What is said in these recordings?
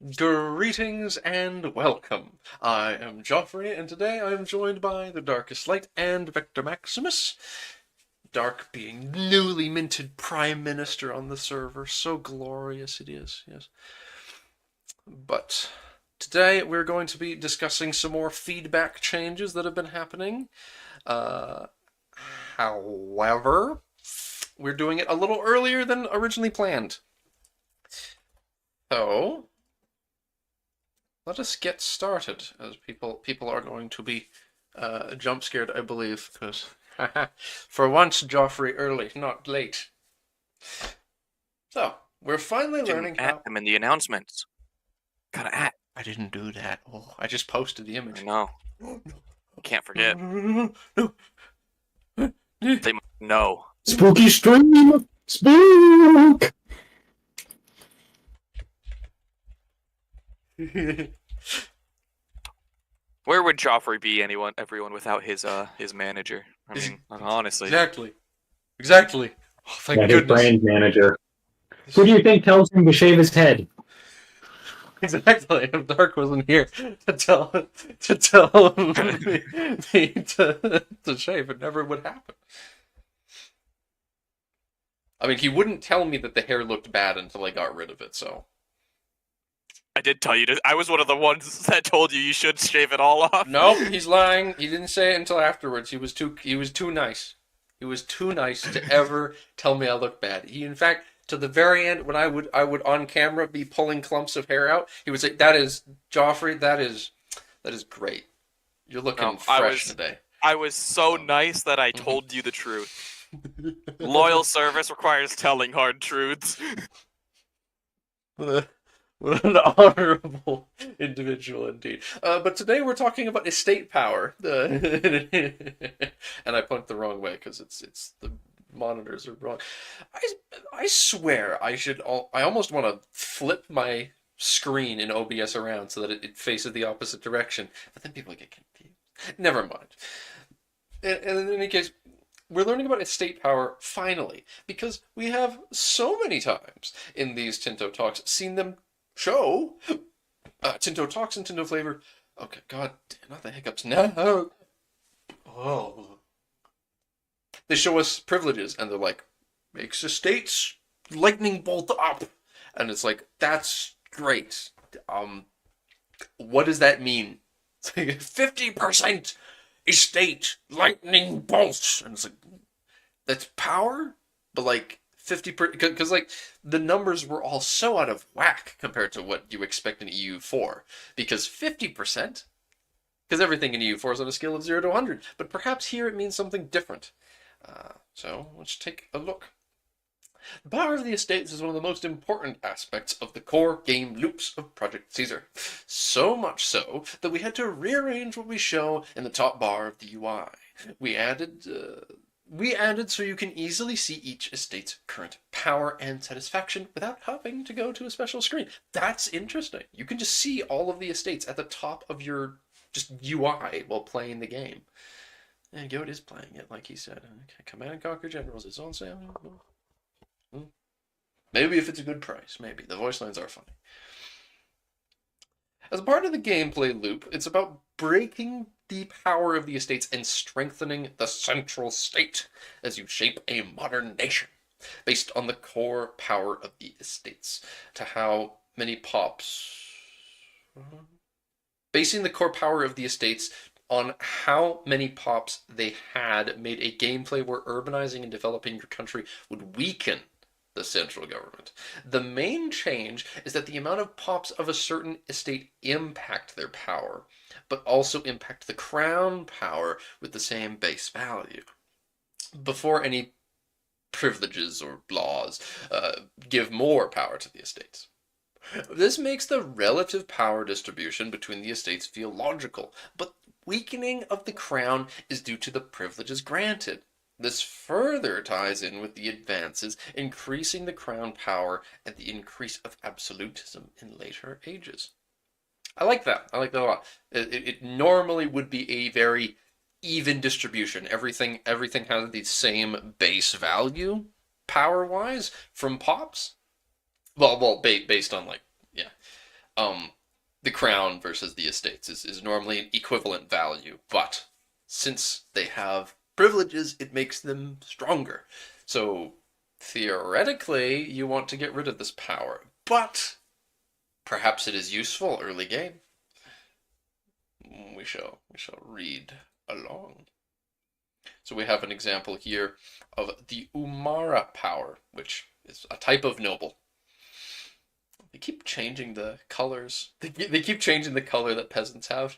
Greetings and welcome. I am Joffrey, and today I am joined by the Darkest Light and Vector Maximus. Dark being newly minted Prime Minister on the server. So glorious it is, yes. But today we're going to be discussing some more feedback changes that have been happening. Uh, However, we're doing it a little earlier than originally planned. So, let us get started, as people are going to be jump scared, I believe, because for once, Joffrey early, not late. So we're finally Didn't learning at how. them in the announcements. Gotta at. I didn't do that. Oh, I just posted the I image. know. No, Can't no, forget. no, no, no, They know. Spooky stream! Spook! no. Where would Joffrey be everyone without his manager? I mean, honestly. Exactly. Oh, thank Yeah, his goodness. brand manager. Who do you think tells him to shave his head? Exactly. If Dark wasn't here to tell me to shave, it never would happen. I mean, he wouldn't tell me that the hair looked bad until I got rid of it. So I did tell you to. I was one of the ones that told you should shave it all off. nope, he's lying. He didn't say it until afterwards. He was too nice. He was too nice to ever tell me I looked bad. He, in fact, to the very end, when I would on camera be pulling clumps of hair out, he would say, "That is Joffrey. That is great. You're looking No, fresh today." I was so nice that I told you the truth. Loyal service requires telling hard truths. What an honorable individual indeed. But today we're talking about estate power. And I punked the wrong way because it's the monitors are wrong. I swear I almost want to flip my screen in OBS around so that it faces the opposite direction. But then people get confused. Never mind. And in any case, we're learning about estate power finally, because we have so many times in these Tinto talks seen them show Tinto talks and Tinto flavor. Okay, God, not the hiccups. No. Oh. They show us privileges, and they're like, makes estates lightning bolt up, and it's like, that's great. What does that mean? It's like 50% estate lightning bolts, and it's like, that's power, but like 50%, because like the numbers were all so out of whack compared to what you expect in EU4. Because 50%, because everything in EU4 is on a scale of 0 to 100, but perhaps here it means something different. So let's take a look. The power of the estates is one of the most important aspects of the core game loops of Project Caesar. So much so that we had to rearrange what we show in the top bar of the UI. We added so you can easily see each estate's current power and satisfaction without having to go to a special screen. That's interesting. You can just see all of the estates at the top of your just UI while playing the game. And Goat is playing it, like he said. Command and Conquer Generals is on sale. Maybe if it's a good price. Maybe. The voice lines are funny. As a part of the gameplay loop, it's about breaking the power of the estates and strengthening the central state as you shape a modern nation based on the core power of the estates to how many pops. Basing the core power of the estates on how many pops they had made a gameplay where urbanizing and developing your country would weaken the central government. The main change is that the amount of pops of a certain estate impact their power, but also impact the crown power with the same base value. Before any privileges or laws give more power to the estates. This makes the relative power distribution between the estates feel logical, but weakening of the crown is due to the privileges granted. This further ties in with the advances increasing the crown power and the increase of absolutism in later ages. I like that. I like that a lot. It normally would be a very even distribution. Everything has the same base value power wise from pops. Well, based on like, yeah. the crown versus the estates is normally an equivalent value, but since they have privileges, it makes them stronger. So theoretically, you want to get rid of this power, but perhaps it is useful early game. We shall read along. So we have an example here of the Umara power, which is a type of noble. They keep changing the colors. They keep changing the color that peasants have,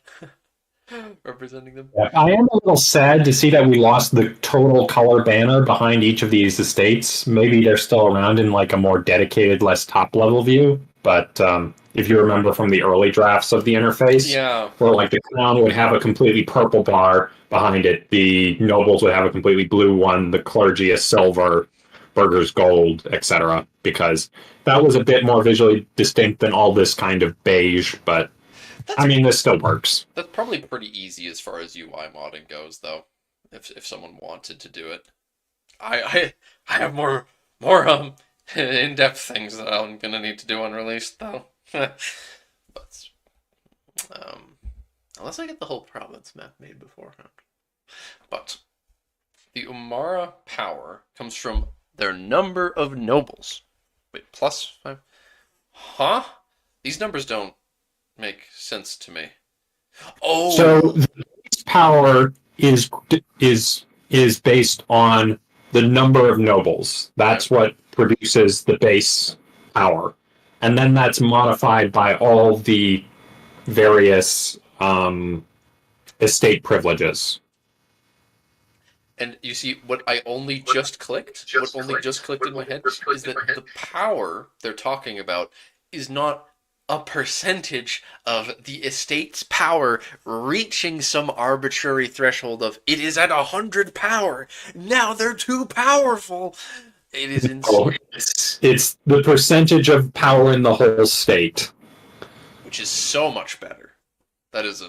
representing them. Yeah, I am a little sad to see that we lost the total color banner behind each of these estates. Maybe they're still around in like a more dedicated, less top level view. But if you remember from the early drafts of the interface, Yeah, where like the crown would have a completely purple bar behind it, the nobles would have a completely blue one, the clergy a silver, burghers gold, etc. Because that was a bit more visually distinct than all this kind of beige, but I mean, this still works. that's probably pretty easy as far as UI modding goes, though. If someone wanted to do it, I have more in-depth things that I'm gonna need to do unreleased though. But unless I get the whole province map made beforehand. But the Umara power comes from their number of nobles. Wait, +5? Huh? These numbers don't make sense to me. Oh, So this power is based on the number of nobles. That's what produces the base power, and then that's modified by all the various estate privileges. and you see what I only just clicked, what only just clicked in my head is that the power they're talking about is not a percentage of the estate's power reaching some arbitrary threshold of it is at 100 power. Now they're too powerful. It is insane. It's the percentage of power in the whole state. Which is so much better. That is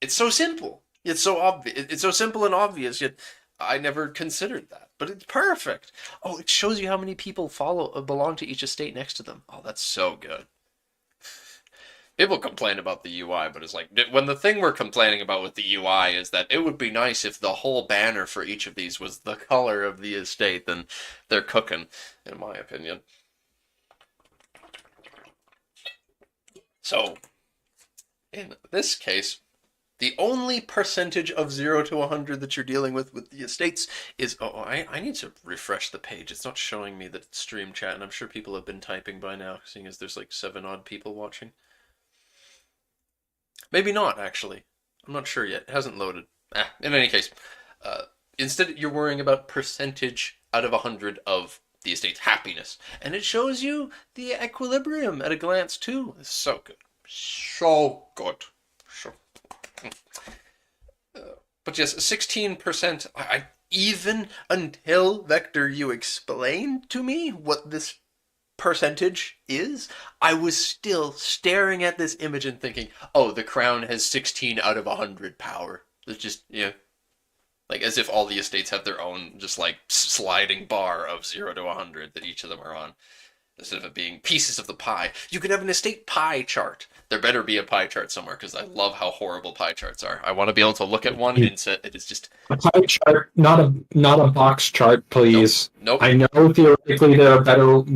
it's so simple. It's so obvious. It's so simple and obvious, yet I never considered that. But it's perfect. Oh, it shows you how many people belong to each estate next to them. Oh, that's so good. People complain about the UI, but it's like, when the thing we're complaining about with the UI is that it would be nice if the whole banner for each of these was the color of the estate, then they're cooking, in my opinion. So, in this case, the only percentage of 0 to 100 that you're dealing with the estates is... Oh, I need to refresh the page. It's not showing me that it's stream chat, and I'm sure people have been typing by now, seeing as there's like 7 odd people watching. Maybe not, actually. I'm not sure yet. It hasn't loaded. In any case, instead you're worrying about percentage out of 100 of the estate's happiness. And it shows you the equilibrium at a glance, too. It's so good. So good. So... but yes, 16%. Even until, Vector, you explained to me what this percentage is, I was still staring at this image and thinking, oh, the crown has 16 out of 100 power. It's just, like as if all the estates have their own just like sliding bar of 0 to 100 that each of them are on. Instead of it being pieces of the pie. You could have an estate pie chart. There better be a pie chart somewhere, because I love how horrible pie charts are. I want to be able to look at one and it is just... A pie chart, not a box chart, please. Nope. I know theoretically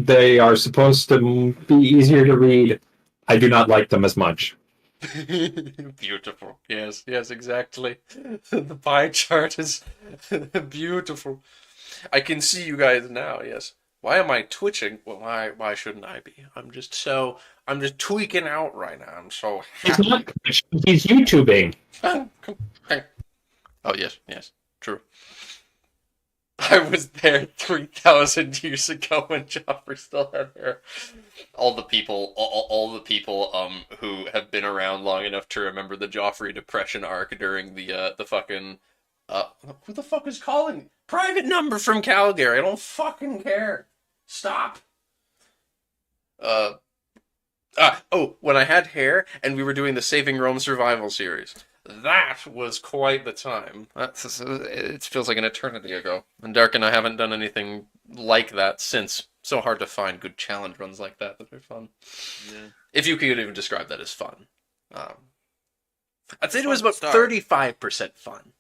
they are supposed to be easier to read. I do not like them as much. Beautiful. Yes, exactly. The pie chart is beautiful. I can see you guys now, yes. Why am I twitching? Well, why shouldn't I be? I'm just tweaking out right now. I'm so happy. He's not Twitch, he's YouTubing. Oh, yes, true. I was there 3,000 years ago when Joffrey still had hair. All the people who have been around long enough to remember the Joffrey depression arc during the fucking who the fuck is calling? Private number from Calgary. I don't fucking care. Stop. When I had hair and we were doing the Saving Rome Survival series. That was quite the time. It feels like an eternity ago. And Dark and I haven't done anything like that since. So hard to find good challenge runs like that are fun. Yeah. If you could even describe that as fun. I'd say it Fun was about start. 35% fun.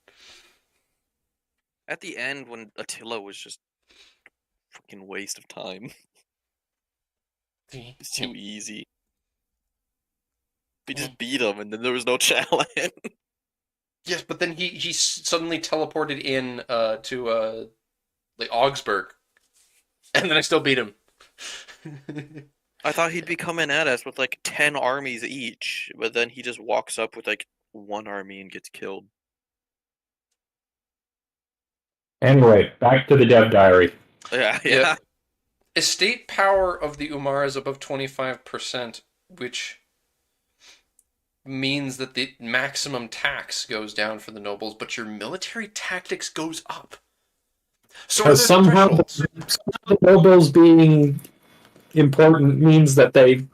At the end, when Attila was just fucking waste of time. It's too easy. We just beat him, and then there was no challenge. Yes, but then he suddenly teleported in to like Augsburg, and then I still beat him. I thought he'd be coming at us with like 10 armies each, but then he just walks up with like one army and gets killed. Anyway, back to the dev diary. Yeah. Estate power of the Umar is above 25%, which means that the maximum tax goes down for the nobles, but your military tactics goes up. So Because somehow the nobles being important means that they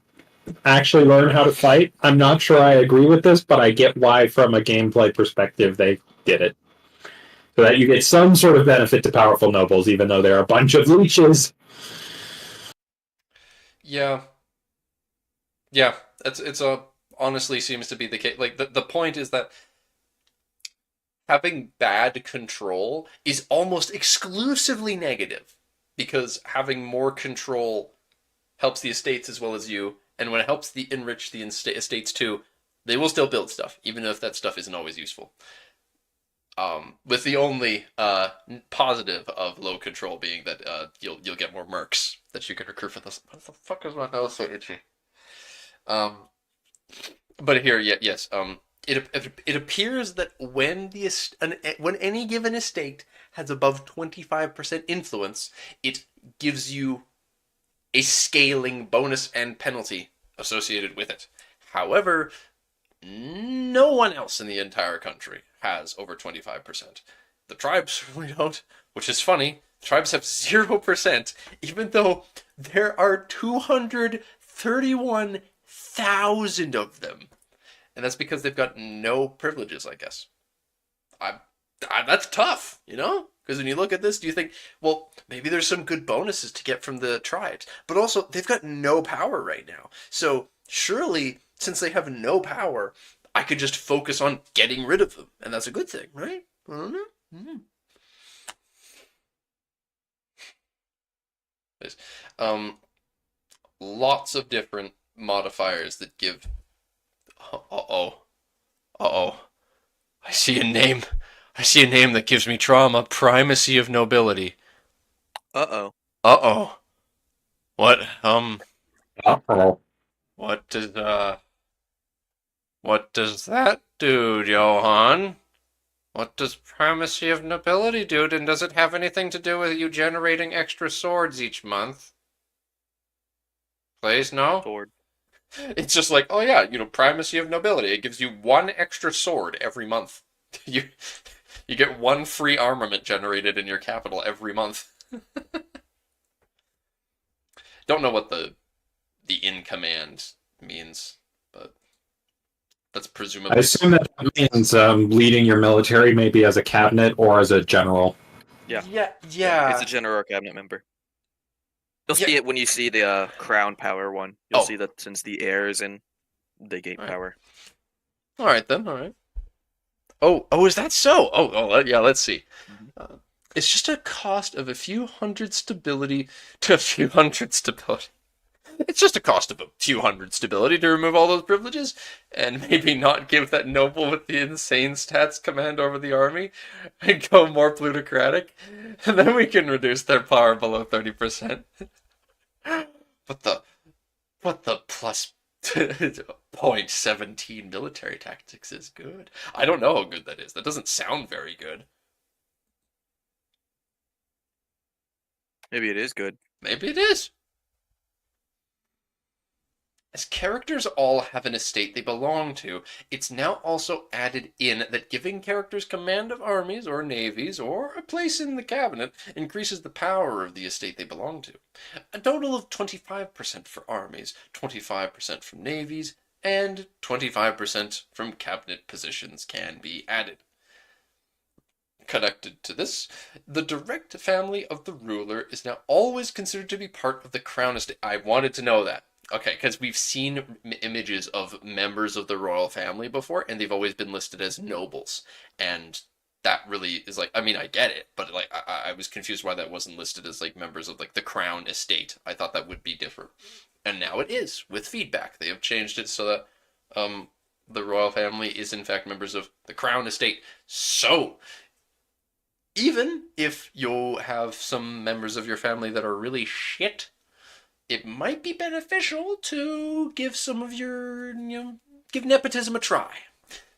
actually learn how to fight. I'm not sure I agree with this, but I get why, from a gameplay perspective, they did it. So that you get some sort of benefit to powerful nobles, even though they're a bunch of leeches. Yeah, it's a honestly seems to be the case. Like the point is that having bad control is almost exclusively negative, because having more control helps the estates as well as you, and when it helps enrich the estates too, they will still build stuff, even if that stuff isn't always useful. With the only positive of low control being that you'll get more mercs that you can recruit for this. What the fuck is my nose so itchy? But here, yes. It appears that when when any given estate has above 25% influence, it gives you a scaling bonus and penalty associated with it. However, no one else in the entire country has over 25%. The tribes really don't, which is funny. The tribes have 0%, even though there are 231,000 of them. And that's because they've got no privileges, I guess. That's tough, you know? Because when you look at this, do you think, well, maybe there's some good bonuses to get from the tribes. But also, they've got no power right now. So surely, since they have no power, I could just focus on getting rid of them. And that's a good thing, right? I don't know. Lots of different modifiers that give... Uh-oh. I see a name. I see a name that gives me trauma. Primacy of nobility. Uh-oh. What, Uh-oh. what does that do, Johan? What does primacy of nobility do, and does it have anything to do with you generating extra swords each month? Please, no? Sword. It's just like, oh yeah, primacy of nobility. It gives you one extra sword every month. You get one free armament generated in your capital every month. Don't know what the in command means, but that's presumably. I assume that means leading your military maybe as a cabinet or as a general. Yeah. Yeah. It's a general or cabinet member. You'll see it when you see the crown power one. You'll see that since the heirs and they gain power. All right then. All right. Oh, is that so? Yeah. Let's see. It's just a cost of a few hundred stability to a few hundred stability. It's just a cost of a few hundred stability to remove all those privileges, and maybe not give that noble with the insane stats command over the army, and go more plutocratic, and then we can reduce their power below 30%. What the plus 0.17 military tactics is good. I don't know how good that is. That doesn't sound very good. Maybe it is good. Maybe it is. As characters all have an estate they belong to, it's now also added in that giving characters command of armies or navies or a place in the cabinet increases the power of the estate they belong to. A total of 25% for armies, 25% from navies, and 25% from cabinet positions can be added. connected to this, the direct family of the ruler is now always considered to be part of the crown estate. I wanted to know that. Okay, because we've seen images of members of the royal family before, and they've always been listed as nobles. And that really is like, I mean, I get it, but like, I was confused why that wasn't listed as like members of like the crown estate. I thought that would be different. And now it is, with feedback. They have changed it so that the royal family is in fact members of the crown estate. So, even if you have some members of your family that are really shit, it might be beneficial to give some of your, give nepotism a try.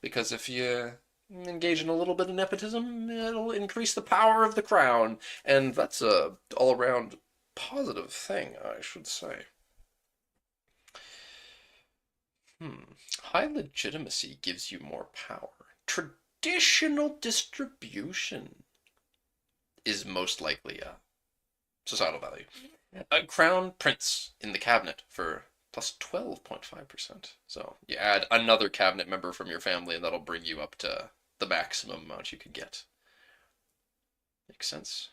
Because if you engage in a little bit of nepotism, it'll increase the power of the crown. And that's a all-around positive thing, I should say. High legitimacy gives you more power. Traditional distribution is most likely a societal value. A crown prince in the cabinet for plus 12.5%. So you add another cabinet member from your family, and that'll bring you up to the maximum amount you could get. Makes sense.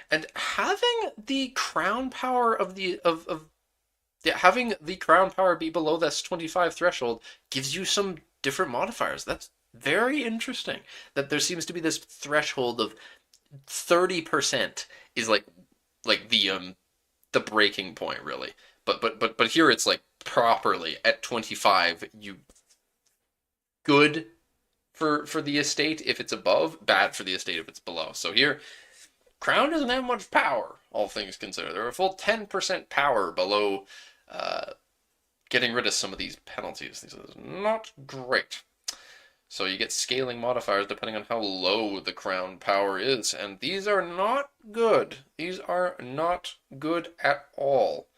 And having the crown power of the having the crown power be below this 25 threshold gives you some different modifiers. That's very interesting. That there seems to be this threshold of 30% is like the breaking point, really. But here it's like properly at 25, you good for the estate if it's above, bad for the estate if it's below. So here, crown doesn't have much power, all things considered. They're a full 10% power below getting rid of some of these penalties. These are not great. So you get scaling modifiers depending on how low the crown power is. And these are not good. These are not good at all.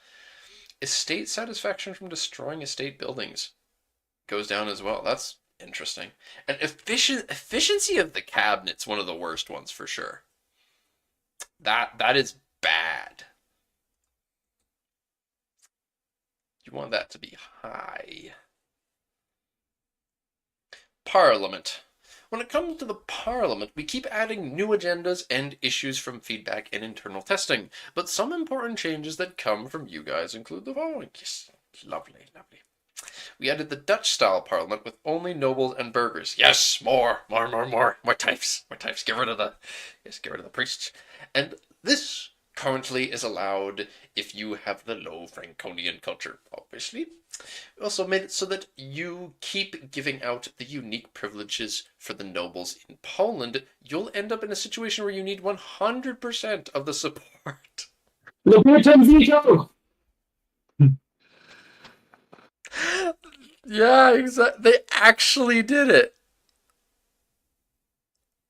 Estate satisfaction from destroying estate buildings goes down as well. That's interesting. And efficiency of the cabinet's one of the worst ones for sure. That is bad. You want that to be high. Parliament. When it comes to the Parliament, we keep adding new agendas and issues from feedback and internal testing. But some important changes that come from you guys include the following. Yes, lovely, lovely. We added the Dutch-style Parliament with only nobles and burghers. Yes, more types. Get rid of the priests. And this currently is allowed if you have the low Franconian culture, obviously. We also made it so that you keep giving out the unique privileges for the nobles in Poland. You'll end up in a situation where you need 100% of the support. Libertum veto! Yeah, exactly. They actually did it.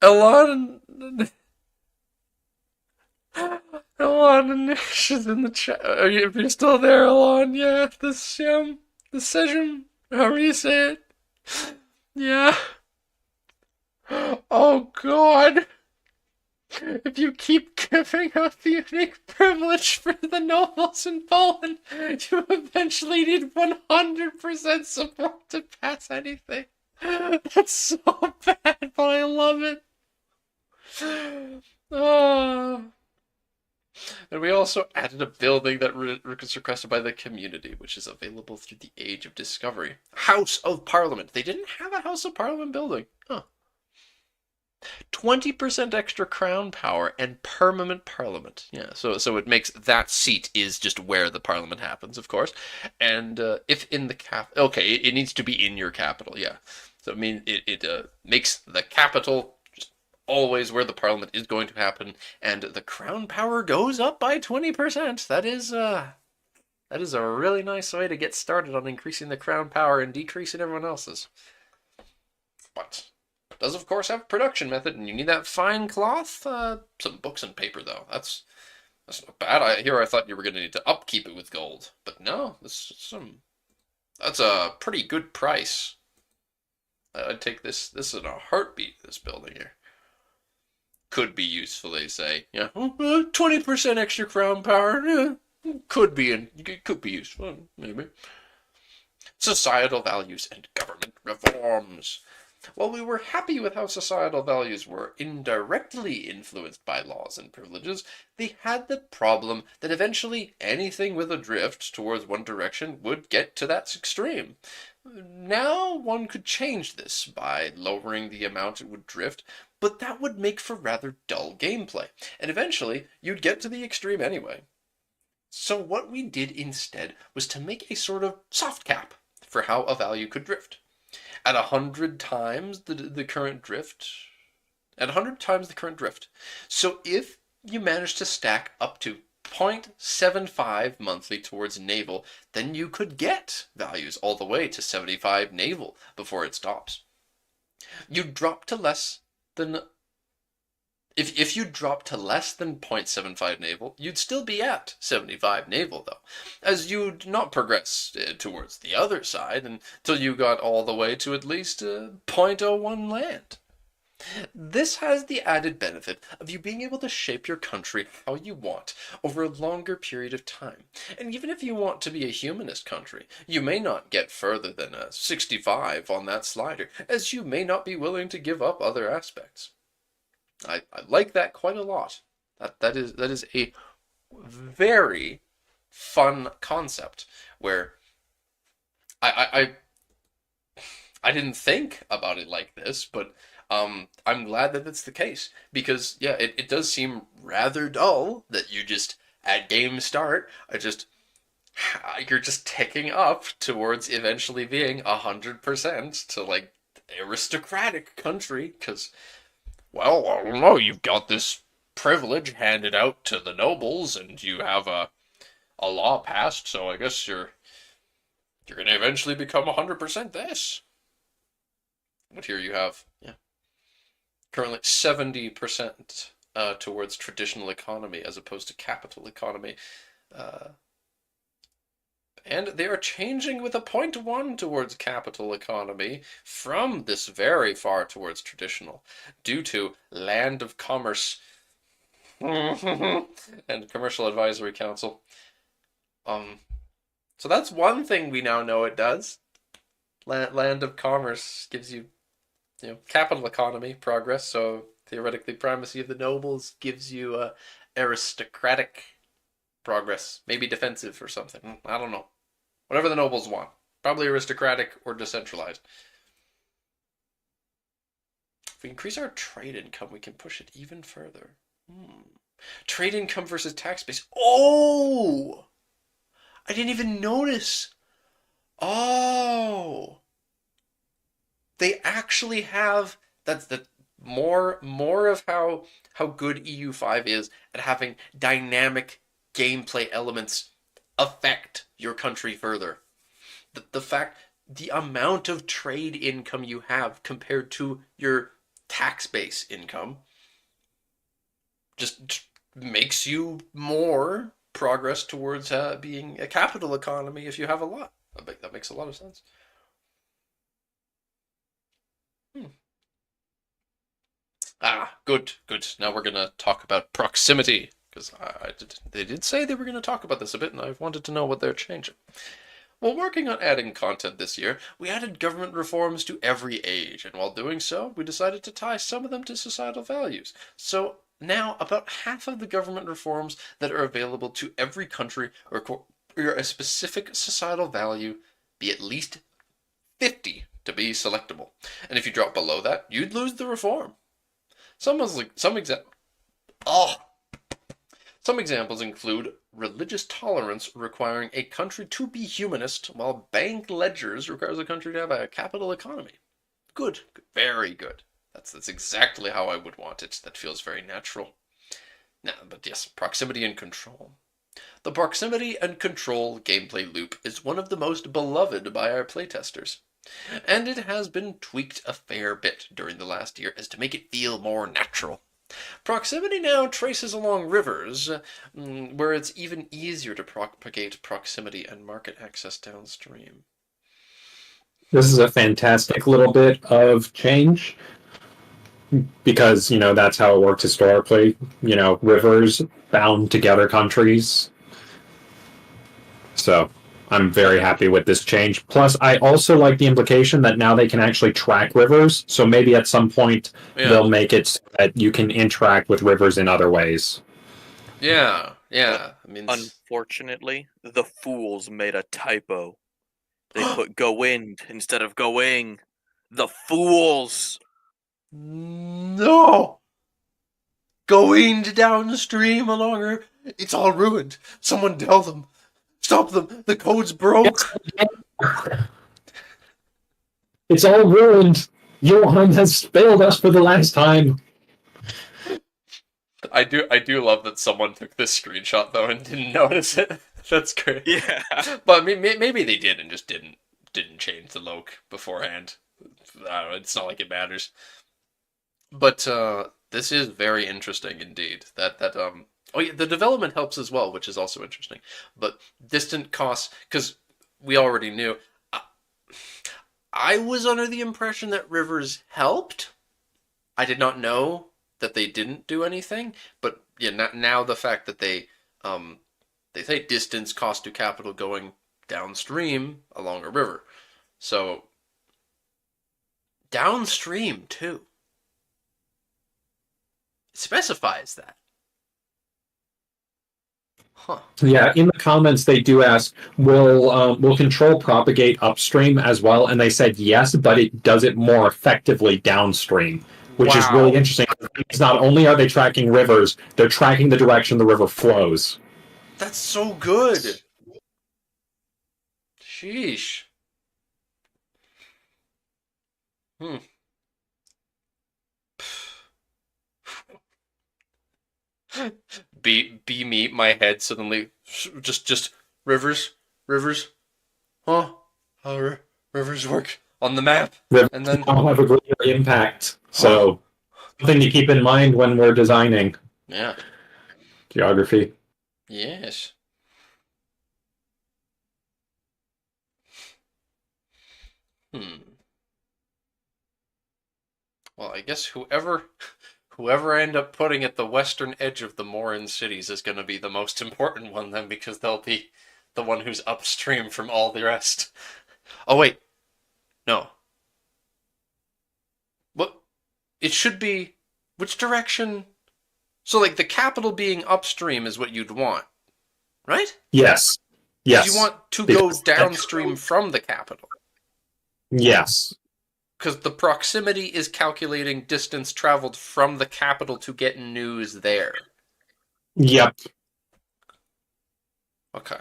Elon is in the chat. If you're still there, Elon, yeah, the session, however you say it. Yeah. Oh, God. If you keep giving out the unique privilege for the nobles in Poland, you eventually need 100% support to pass anything. That's so bad, but I love it. Oh. And we also added a building that was requested by the community, which is available through the Age of Discovery. House of Parliament. They didn't have a House of Parliament building. Huh. 20% extra crown power and permanent parliament. Yeah, so it makes that seat is just where the parliament happens, of course. And if in the okay, it needs to be in your capital, yeah. So I mean, it makes the capital just always where the parliament is going to happen, and the crown power goes up by 20%. That is a really nice way to get started on increasing the crown power and decreasing everyone else's. But does of course have production method, and you need that fine cloth. Some books and paper though. That's not bad. I thought you were going to need to upkeep it with gold, but no. That's a pretty good price. I'd take this in a heartbeat. This building here could be useful. They say, yeah, 20% extra crown power. Yeah, could be useful, maybe. Societal values and government reforms. While we were happy with how societal values were indirectly influenced by laws and privileges, they had the problem that eventually anything with a drift towards one direction would get to that extreme. Now one could change this by lowering the amount it would drift, but that would make for rather dull gameplay, and eventually you'd get to the extreme anyway. So what we did instead was to make a sort of soft cap for how a value could drift. At 100 times the current drift, at 100 times the current drift. So if you manage to stack up to 0.75 monthly towards naval, then you could get values all the way to 75 naval before it stops. You drop to less than if you drop to less than 0.75 naval, you'd still be at 75 naval, though, as you'd not progress towards the other side until you got all the way to at least 0.01 land. This has the added benefit of you being able to shape your country how you want over a longer period of time. And even if you want to be a humanist country, you may not get further than a 65 on that slider, as you may not be willing to give up other aspects. I like that quite a lot. That is a very fun concept where I didn't think about it like this, but I'm glad that it's the case because yeah, it does seem rather dull that you just at game start, you're just ticking up towards eventually being 100% to like aristocratic country because. Well, I don't know, you've got this privilege handed out to the nobles, and you have a law passed, so I guess you're going to eventually become 100% this. But here you have, yeah, currently 70% towards traditional economy as opposed to capital economy. And they are changing with a 0.1 towards capital economy from this very far towards traditional due to Land of Commerce and Commercial Advisory Council. So that's one thing we now know it does. Land of Commerce gives you, capital economy progress. So theoretically, primacy of the nobles gives you aristocratic progress, maybe defensive or something. I don't know. Whatever the nobles want. Probably aristocratic or decentralized. If we increase our trade income, we can push it even further. Trade income versus tax base. Oh! I didn't even notice. Oh! They actually have... That's the more of how good EU5 is at having dynamic gameplay elements affect your country further. The amount of trade income you have compared to your tax base income just makes you more progress towards being a capital economy if you have a lot. That makes a lot of sense. Good. Now we're going to talk about proximity. Because they did say they were going to talk about this a bit, and I wanted to know what they're changing. While working on adding content this year, we added government reforms to every age, and while doing so, we decided to tie some of them to societal values. So now, about half of the government reforms that are available to every country require a specific societal value be at least 50 to be selectable. And if you drop below that, you'd lose the reform. Some examples include religious tolerance requiring a country to be humanist, while bank ledgers requires a country to have a capital economy. Good. Very good. That's exactly how I would want it. That feels very natural. Now, but yes, proximity and control. The proximity and control gameplay loop is one of the most beloved by our playtesters, and it has been tweaked a fair bit during the last year as to make it feel more natural. Proximity now traces along rivers, where it's even easier to propagate proximity and market access downstream. This is a fantastic little bit of change because, that's how it worked historically. Rivers bound together countries. So I'm very happy with this change. Plus, I also like the implication that now they can actually track rivers. So maybe at some point Yeah. they'll make it so that you can interact with rivers in other ways. Yeah. Yeah. I mean, Unfortunately, the fools made a typo. They put go wind instead of going. The fools! no. Going downstream along her. It's all ruined. Someone tell them. Stop them. The code's broke. It's all ruined. Johan has failed us for the last time. I do love that someone took this screenshot though and didn't notice it. That's great. Yeah. But maybe they did and just didn't change the loc beforehand. I don't know, it's not like it matters. But this is very interesting indeed. Oh yeah, the development helps as well, which is also interesting. But distant costs, because we already knew. I was under the impression that rivers helped. I did not know that they didn't do anything. But yeah, now the fact that they say distance cost to capital going downstream along a river, so downstream too. It specifies that. Huh. Yeah, in the comments they do ask, will control propagate upstream as well? And they said yes, but it does it more effectively downstream, which is really interesting. Because not only are they tracking rivers, they're tracking the direction the river flows. That's so good. Sheesh. Hmm. Be me, my head suddenly just rivers, huh? How rivers work on the map, Rivers and then all have a greater impact. So something to keep in mind when we're designing yeah, geography. yes. Hmm. Well, I guess whoever I end up putting at the western edge of the Morin cities is going to be the most important one then, because they'll be the one who's upstream from all the rest. Oh wait, no. What? It should be which direction? So like the capital being upstream is what you'd want, right? Yes. Because Yes. you want to go Because downstream from the capital. Yes. Because the proximity is calculating distance traveled from the capital to get news there. Yep. Okay.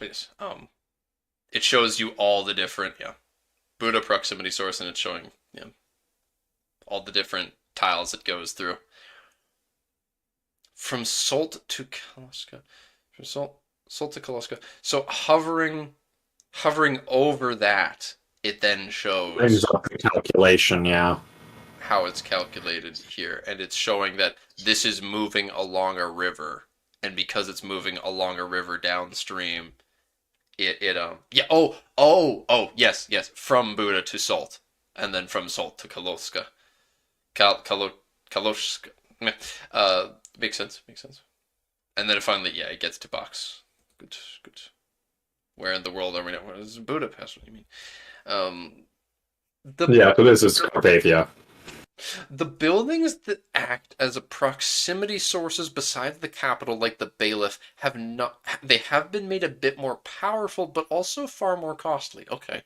Yes. It shows you all the different Buddha proximity source, and it's showing all the different tiles it goes through. From Salt to Kalaska. From Salt to Kalaska. So hovering over that, it then shows Brings up the calculation, yeah. how it's calculated here, and it's showing that this is moving along a river, and because it's moving along a river downstream, yes, from Buddha to Salt, and then from Salt to Kaloska. Kaloska. Makes sense. And then finally, it gets to Box. Good. Where in the world are we now? What is Budapest? What do you mean? So this is Carpathia. The buildings that act as a proximity sources besides the capital, like the bailiff, have been made a bit more powerful, but also far more costly. Okay.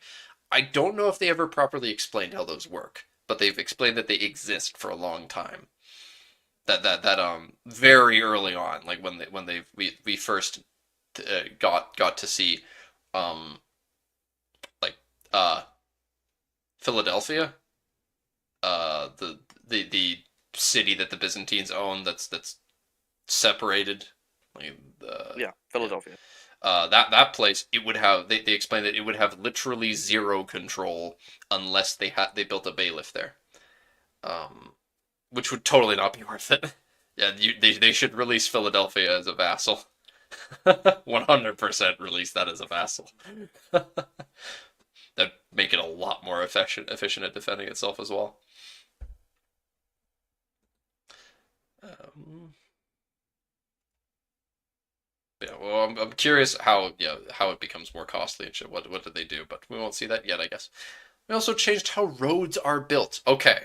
I don't know if they ever properly explained how those work, but they've explained that they exist for a long time. That very early on, like when we first got to see like Philadelphia, the city that the Byzantines own, that's separated, like Philadelphia. That place, it would have, they explained that it would have literally zero control unless they built a bailiff there, which would totally not be worth it. Yeah, they should release Philadelphia as a vassal. 100% release that as a vassal. That'd make it a lot more efficient at defending itself as well. Yeah, well, I'm curious how it becomes more costly and shit. What did they do? But we won't see that yet, I guess. We also changed how roads are built. Okay.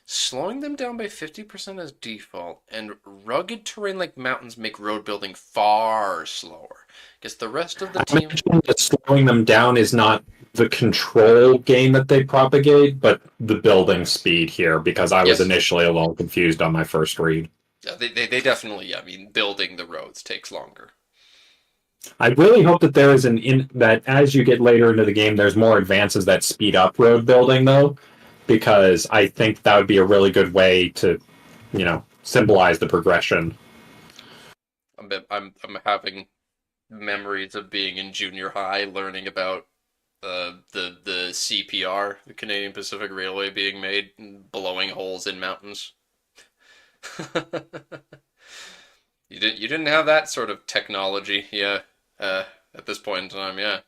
Slowing them down by 50% as default, and rugged terrain like mountains make road building far slower. Guess the rest of the I team. mentioned that slowing them down is not the control gain that they propagate, but the building speed here, because I was Yes. initially a little confused on my first read. Yeah, they definitely, yeah, I mean, building the roads takes longer. I really hope that there is that as you get later into the game, there's more advances that speed up road building, though, because I think that would be a really good way to, symbolize the progression. I'm having memories of being in junior high, learning about the CPR, the Canadian Pacific Railway, being made and blowing holes in mountains. You didn't have that sort of technology, yeah. At this point in time, yeah.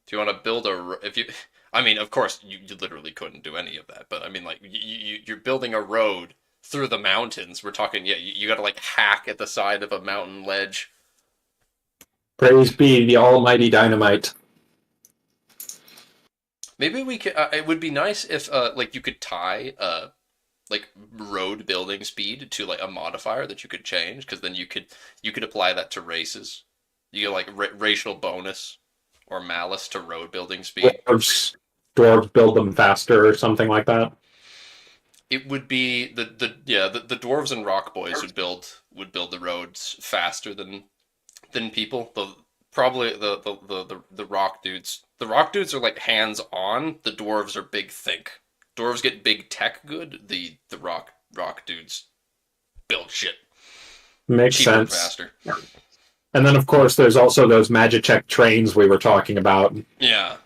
If you want to build if you, I mean, of course, you literally couldn't do any of that. But I mean, like, you're building a road through the mountains. We're talking, yeah, you got to like hack at the side of a mountain ledge. Praise be the almighty dynamite. Maybe we could. It would be nice if, like, you could tie, like road building speed to like a modifier that you could change, because then you could apply that to races. You get like racial bonus or malice to road building speed. Dwarves build them faster or something like that. It would be the dwarves and rock boys would build the roads faster than people. Probably the rock dudes. The rock dudes are like hands on. The dwarves are big think. Dwarves get big tech good. The rock dudes build shit Makes cheaper and sense. faster. And then, of course, there's also those Magitech trains we were talking about. Yeah.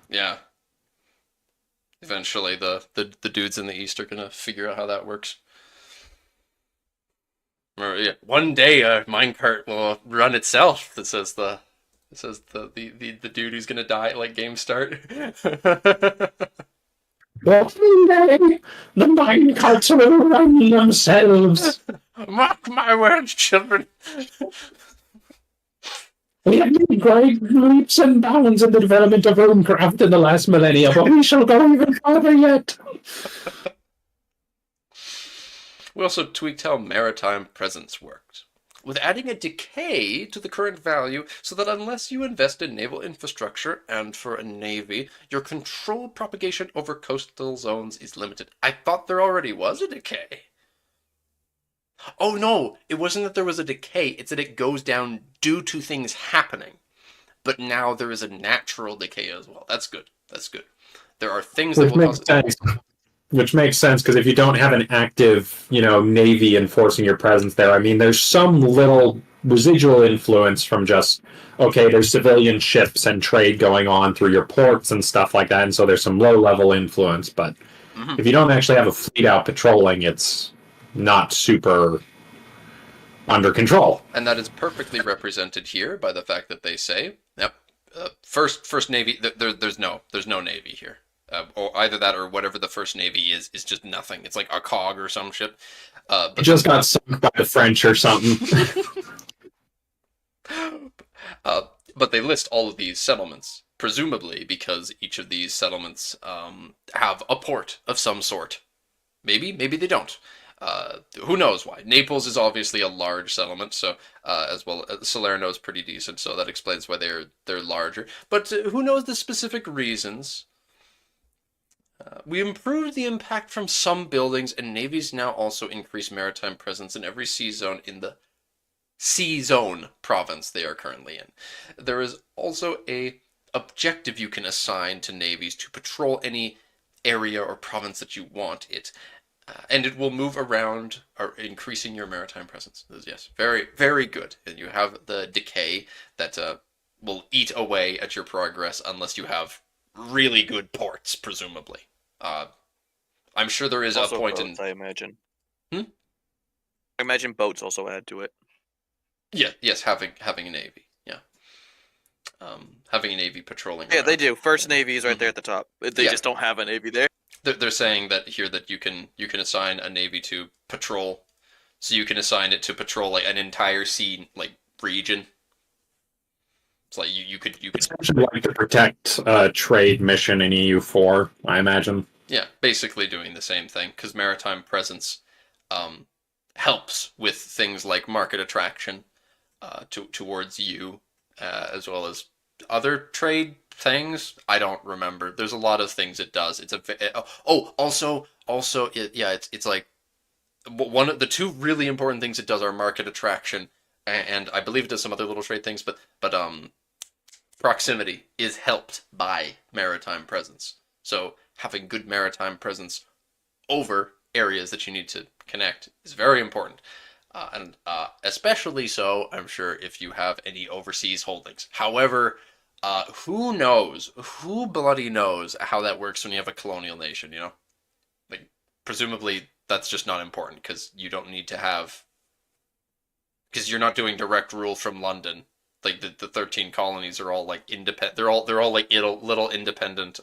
Eventually, the dudes in the East are gonna figure out how that works. Or, yeah, one day a minecart will run itself. The dude who's gonna die at like game start. But one day, the minecarts will run themselves. Mark my words, children. We have made great leaps and bounds in the development of Runecraft in the last millennia, but we shall go even farther yet. We also tweaked how maritime presence worked, with adding a decay to the current value so that unless you invest in naval infrastructure and for a navy, your control propagation over coastal zones is limited. I thought there already was a decay. Oh no, it wasn't that there was a decay, it's that it goes down due to things happening. But now there is a natural decay as well. That's good. There are things that will cause it. Which makes sense, because if you don't have an active, navy enforcing your presence there, I mean, there's some little residual influence from just, okay, there's civilian ships and trade going on through your ports and stuff like that, and so there's some low-level influence, but if you don't actually have a fleet out patrolling, it's not super under control. And that is perfectly represented here by the fact that they say, yep, first navy, there's no navy here. Or either that or whatever the first navy is just nothing. It's like a cog or some shit. But it just got sunk by the French or something. But they list all of these settlements, presumably because each of these settlements have a port of some sort. Maybe they don't. Who knows why? Naples is obviously a large settlement, so as well, Salerno is pretty decent, so that explains why they're larger. But who knows the specific reasons? We improved the impact from some buildings, and navies now also increase maritime presence in every sea zone in the sea zone province they are currently in. There is also a objective you can assign to navies to patrol any area or province that you want it. And it will move around, increasing your maritime presence. Yes, very, very good. And you have the decay that will eat away at your progress unless you have really good ports, presumably. I'm sure there is also a point boats, in. I imagine. I imagine boats also add to it. Yeah. Yes. Having a navy. Yeah. Having a navy patrolling. Yeah, they do. First Navy is right there at the top. They just don't have a navy there. They're saying that here that you can assign a navy to patrol So you can assign it to patrol like an entire sea like region. It's like you could Essentially like to protect trade mission in EU4, I imagine. yeah, basically doing the same thing because maritime presence helps with things like market attraction towards you, as well as other trade things. I don't remember. There's a lot of things it does. Also, it's like one of the two really important things it does are market attraction, and I believe it does some other little trade things, but proximity is helped by maritime presence. So having good maritime presence over areas that you need to connect is very important. And especially so, I'm sure, if you have any overseas holdings. However, who knows? Who bloody knows how that works when you have a colonial nation, you know? Like, presumably, that's just not important because you don't need to have. Because you're not doing direct rule from London. Like, the 13 colonies are all, like, independent. They're all like, little independent,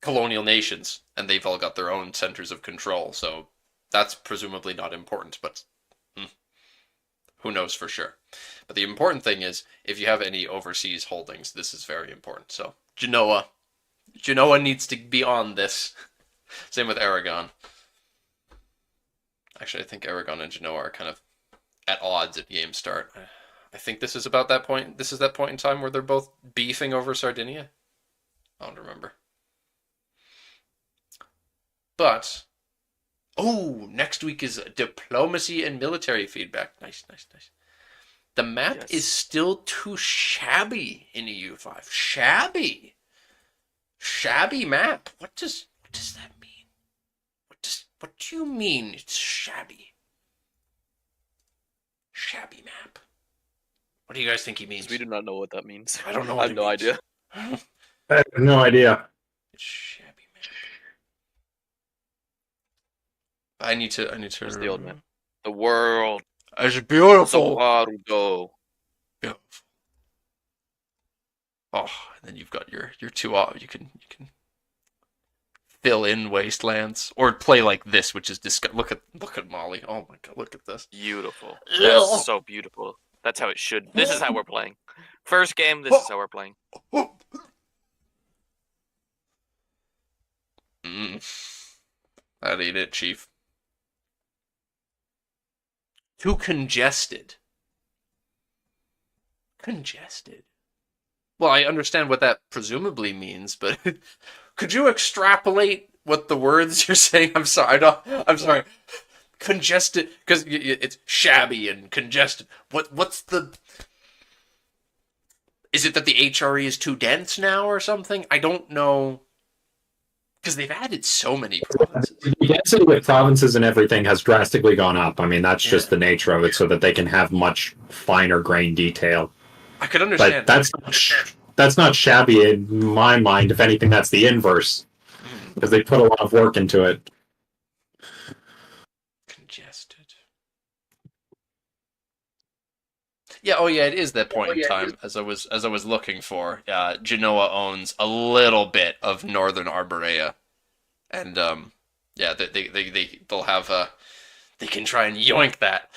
colonial nations, and they've all got their own centers of control, so that's presumably not important, but who knows for sure. But the important thing is, if you have any overseas holdings, this is very important. So, Genoa needs to be on this. Same with Aragon. Actually, I think Aragon and Genoa are kind of at odds at game start. I think this is about that point. This is that point in time where they're both beefing over Sardinia. I don't remember. But, next week is diplomacy and military feedback. Nice. The map is still too shabby in EU5. Shabby map. What does that mean? What do you mean it's shabby? Shabby map. What do you guys think he means? We do not know what that means. I don't know. I have no idea. I have no idea. It's shabby map. I need to. What's the old man? The world. It's beautiful. Beautiful. Oh, and then you've got your two. You can fill in wastelands or play like this, which is look at Molly. Oh my god, look at this. Beautiful. That's so beautiful. That's how it should. This is how we're playing. First game. This is how we're playing. That ain't it, Chief. Too congested. Congested. Well, I understand what that presumably means, but could you extrapolate what the words you're saying? I'm sorry. I'm sorry. Congested, because it's shabby and congested. What's the? Is it that the HRE is too dense now or something? I don't know. Because they've added so many provinces. The density with provinces and everything has drastically gone up. I mean, that's just the nature of it, so that they can have much finer grain detail. I could understand. But that's not shabby in my mind. If anything, that's the inverse. Because they put a lot of work into it. Congested. Yeah, it is that point in time as I was looking for. Genoa owns a little bit of Northern Arborea. And they'll have they can try and yoink that.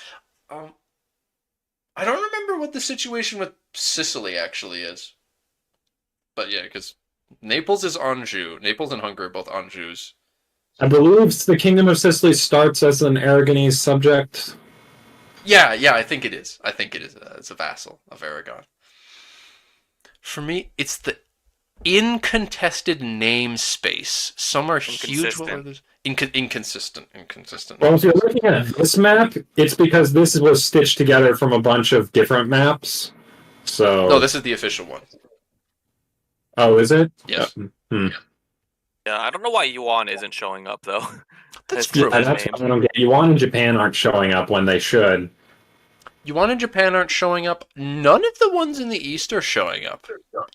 I don't remember what the situation with Sicily actually is. But yeah, because Naples is Anjou. Naples and Hungary are both Anjous. I believe the Kingdom of Sicily starts as an Aragonese subject. Yeah, I think it is. It's a vassal of Aragon. For me, it's the incontested namespace. Some are huge, while others inconsistent. Well, if you're looking at this map, it's because this was stitched together from a bunch of different maps. So no, this is the official one. Oh, is it? Yes. Yeah, I don't know why Yuan isn't showing up though. That's true. That's what I don't get. Yuan and Japan aren't showing up when they should. Yuan and Japan aren't showing up. None of the ones in the East are showing up.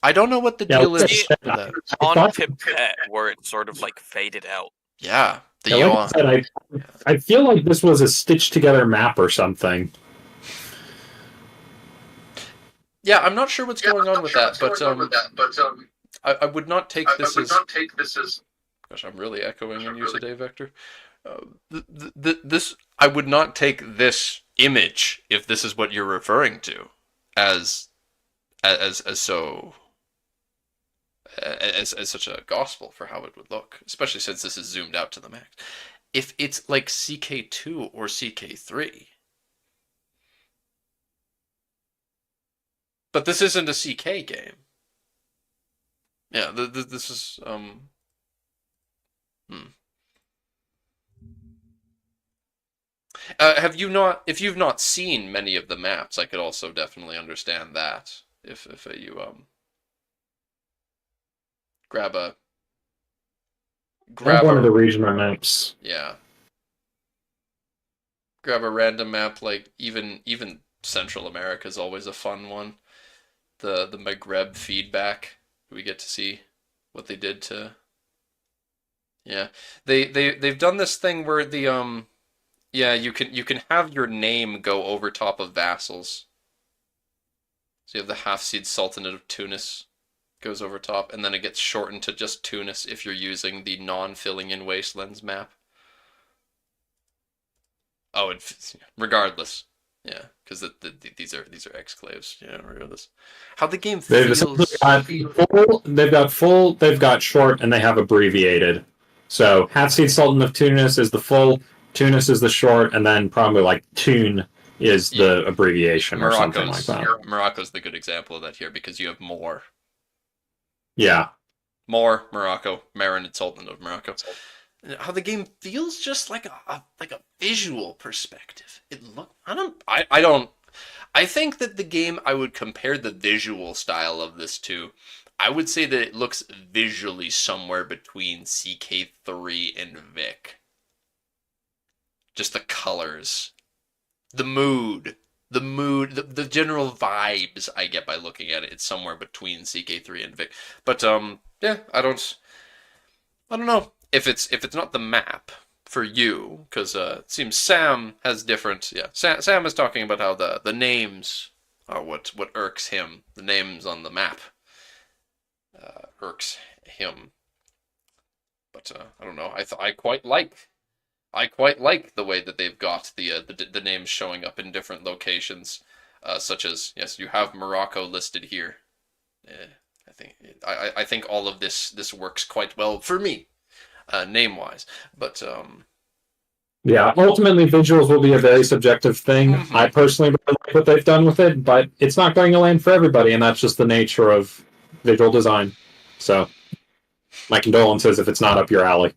I don't know what the deal is with that. On Tibet, where it sort of like faded out. Yeah, Like I said, I feel like this was a stitched together map or something. Yeah, I'm not sure what's going on with that, but I would not take this as. Gosh, I'm really echoing on you today, Vector. This I would not take this image, if this is what you're referring to, as so as such a gospel for how it would look, especially since this is zoomed out to the max. If it's like CK2 or CK3, but this isn't a CK game. Yeah, this is have you not? If you've not seen many of the maps, I could also definitely understand that. If you grab a Grab one of the regional maps. Yeah, grab a random map, like even Central America is always a fun one. The Maghreb feedback, we get to see what they did to. Yeah, they've done this thing where the yeah, you can have your name go over top of vassals. So you have the Hafsid Sultanate of Tunis goes over top, and then it gets shortened to just Tunis if you're using the non-filling in wastelands map. Oh, regardless, yeah, because these are exclaves. Yeah, regardless. How the game They've feels. they've got short, and they have abbreviated. So Hafsid Sultan of Tunis is the full, Tunis is the short, and then probably like Tune is the abbreviation or something like that. Morocco's the good example of that here because you have more. Yeah. More Morocco, Marinid Sultan of Morocco. How the game feels just like a visual perspective. I think that the game, I would compare the visual style of this to. I would say that it looks visually somewhere between CK3 and Vic. Just the colors, the mood, the general vibes I get by looking at it. It's somewhere between CK3 and Vic. But yeah, I don't know if it's not the map for you, because it seems Sam has different. Yeah, Sam is talking about how the names are what irks him. The names on the map irks him. But I don't know. I quite like the way that they've got the names showing up in different locations, such as, yes, you have Morocco listed here. I think all of this works quite well for me, name wise. But yeah, ultimately visuals will be a very subjective thing. Mhm. I personally really like what they've done with it, but it's not going to land for everybody, and that's just the nature of visual design. So, my condolences if it's not up your alley.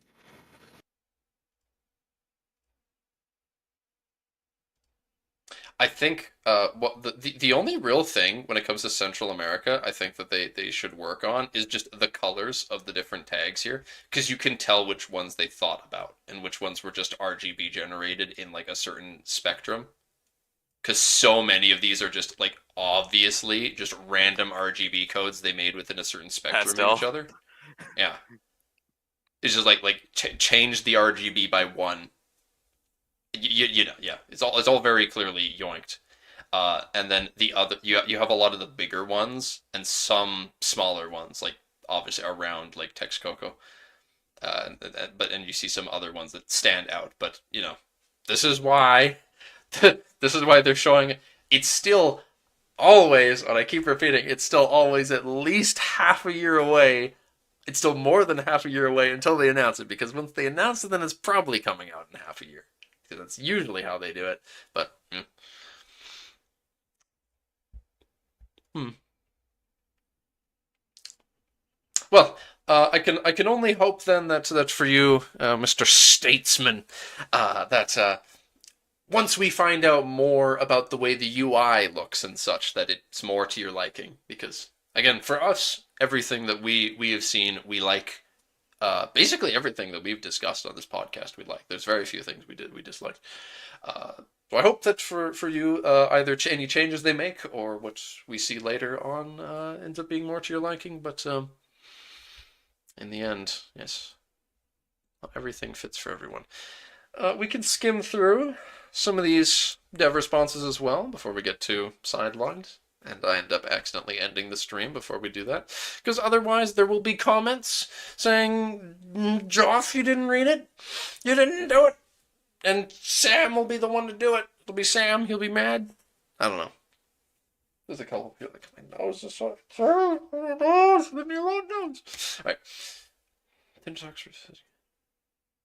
I think what the only real thing when it comes to Central America, I think that they should work on is just the colors of the different tags here, because you can tell which ones they thought about and which ones were just RGB generated in like a certain spectrum. Because so many of these are just like obviously just random RGB codes they made within a certain spectrum Pastel. of each other. Yeah, it's just like change the RGB by one. You know, yeah, it's all very clearly yoinked. And then the other, you have a lot of the bigger ones and some smaller ones, like obviously around like Texcoco. And you see some other ones that stand out. But you know, this is why this is why they're showing it. It's still always, and I keep repeating, it's still always at least half a year away. It's still more than half a year away until they announce it, because once they announce it, then it's probably coming out in half a year. Because that's usually how they do it. But well, I can only hope then that for you, Mr. Statesman, that once we find out more about the way the UI looks and such, that it's more to your liking. Because again, for us, everything that we have seen, we like. Basically everything that we've discussed on this podcast we like. There's very few things we dislike. So I hope that for you, either any changes they make or what we see later on ends up being more to your liking. But in the end, yes, not everything fits for everyone. We can skim through some of these dev responses as well before we get to sidelines. And I end up accidentally ending the stream before we do that. Because otherwise there will be comments saying, Joff, you didn't read it. You didn't do it. And Sam will be the one to do it. It'll be Sam. He'll be mad. I don't know. There's a couple people like, my nose is so... My nose! Leave me alone, nose! Alright.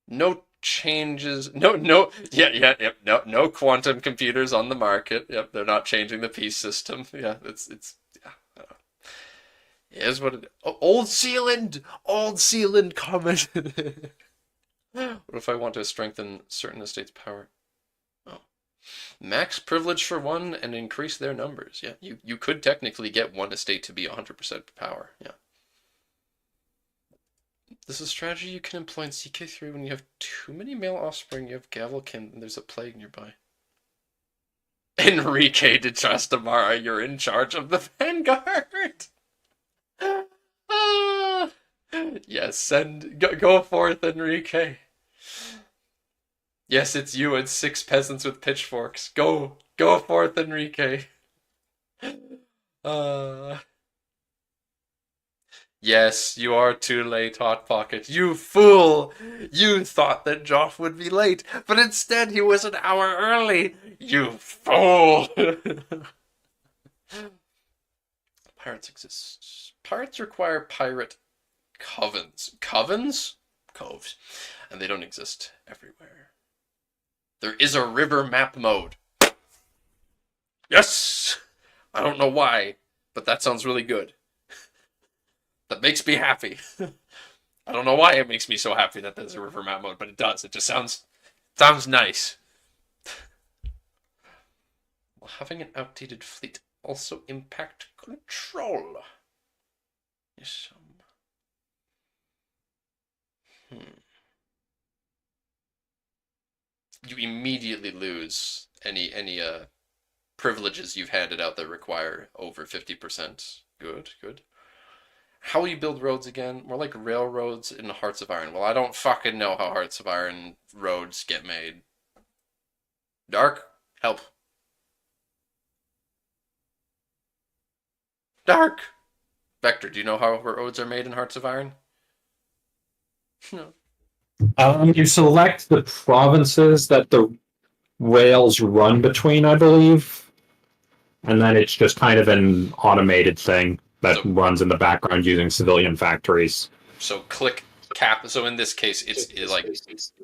No changes... No quantum computers on the market. Yep, they're not changing the peace system. Yeah, it's... Yeah, I don't know. Here's what it... Oh, Old Sealand! Old Sealand commented. What if I want to strengthen certain estates' power? Oh. Max privilege for one and increase their numbers. Yeah, you could technically get one estate to be 100% power. Yeah. This is a strategy you can employ in CK3 when you have too many male offspring, you have Gavelkin, and there's a plague nearby. Enrique de Trastamara, you're in charge of the Vanguard! Yes, go forth, Enrique. Yes, it's you and 6 peasants with pitchforks. Go forth, Enrique. Yes, you are too late, Hot Pocket. You fool! You thought that Joff would be late, but instead he was an hour early. You fool! Pirates exist. Pirates require pirate covens. Covens? Coves. And they don't exist everywhere. There is a river map mode. Yes! I don't know why, but that sounds really good. That makes me happy. I don't know why it makes me so happy that there's a river map mode, but it does. It just sounds nice. Will having an outdated fleet also impact control? Yes. You immediately lose any privileges you've handed out that require over 50%. Good. How will you build roads again? More like railroads in Hearts of Iron. Well, I don't fucking know how Hearts of Iron roads get made. Dark, help. Dark! Vector, do you know how roads are made in Hearts of Iron? No. You select the provinces that the rails run between, I believe, and then it's just kind of an automated thing that runs in the background using civilian factories. So click cap. So in this case, it's like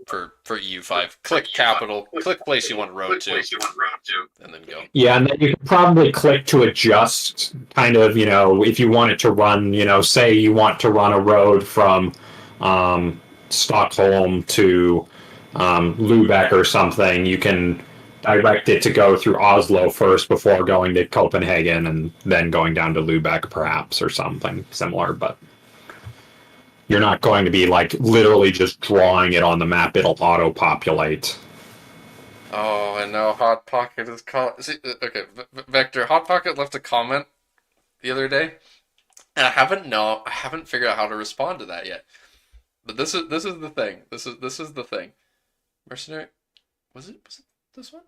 for EU5, click capital, click place you want road to, and then go. Yeah, and then you can probably click to adjust, kind of, if you want it to run, say you want to run a road from Stockholm to Lubeck or something, you can direct it to go through Oslo first before going to Copenhagen and then going down to Lubeck perhaps or something similar, but you're not going to be like literally just drawing it on the map. It'll auto-populate. Oh, and now Hot Pocket is okay, Vector, Hot Pocket left a comment the other day, and I haven't figured out how to respond to that yet. But this is the thing. This is the thing. Mercenary, was it this one?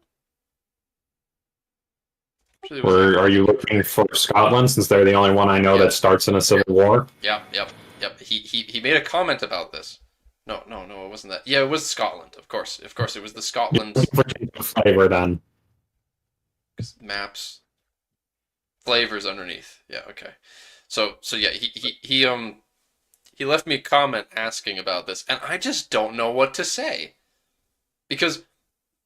Or are you looking for Scotland, since they're the only one I know that starts in a civil war? Yep. He made a comment about this. No, it wasn't that. Yeah, it was Scotland. Of course, it was the Scotland flavor then. Maps, flavors underneath. Yeah, okay. So yeah, he left me a comment asking about this, and I just don't know what to say, because.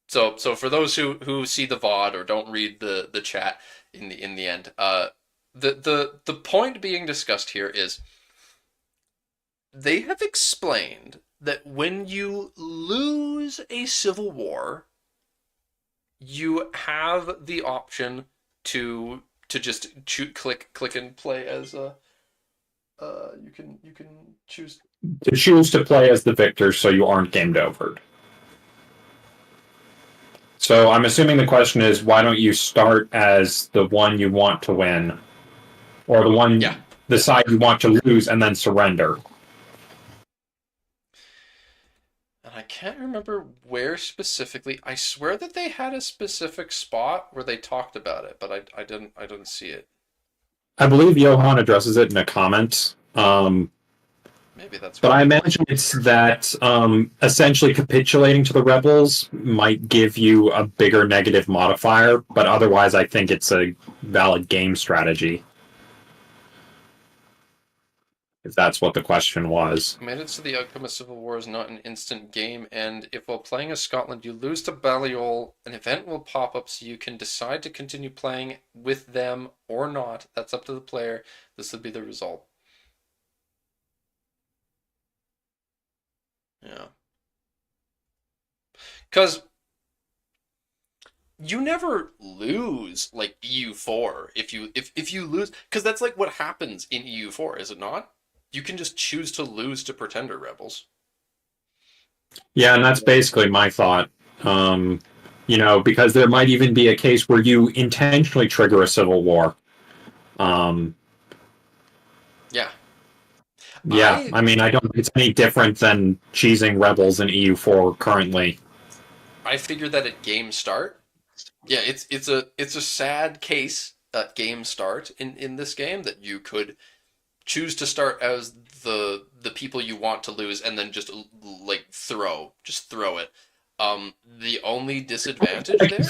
So for those who see the VOD or don't read the chat in the end, the point being discussed here is they have explained that when you lose a civil war, you have the option to just click and play as a you can choose to play as the victor, so you aren't gamed over. So I'm assuming the question is, why don't you start as the one you want to win, or the side you want to lose, and then surrender? And I can't remember where specifically. I swear that they had a specific spot where they talked about it, but I didn't see it. I believe Johan addresses it in a comment. Maybe that's But what I I'm imagine it's that essentially capitulating to the rebels might give you a bigger negative modifier, but otherwise, I think it's a valid game strategy, if that's what the question was. Committed to the outcome of civil war is not an instant game, and if while playing as Scotland you lose to Balliol, an event will pop up so you can decide to continue playing with them or not. That's up to the player. This would be the result. Yeah. Because you never lose like EU4 if you lose, because that's like what happens in EU4, is it not? You can just choose to lose to pretender rebels. Yeah, and that's basically my thought. Um, because there might even be a case where you intentionally trigger a civil war. Um, Yeah. yeah, I I mean, I don't think it's any different than cheesing rebels in EU4 currently. I figured that at game start. Yeah, it's a sad case at game start in this game that you could choose to start as the people you want to lose and then just like just throw it. The only disadvantage there.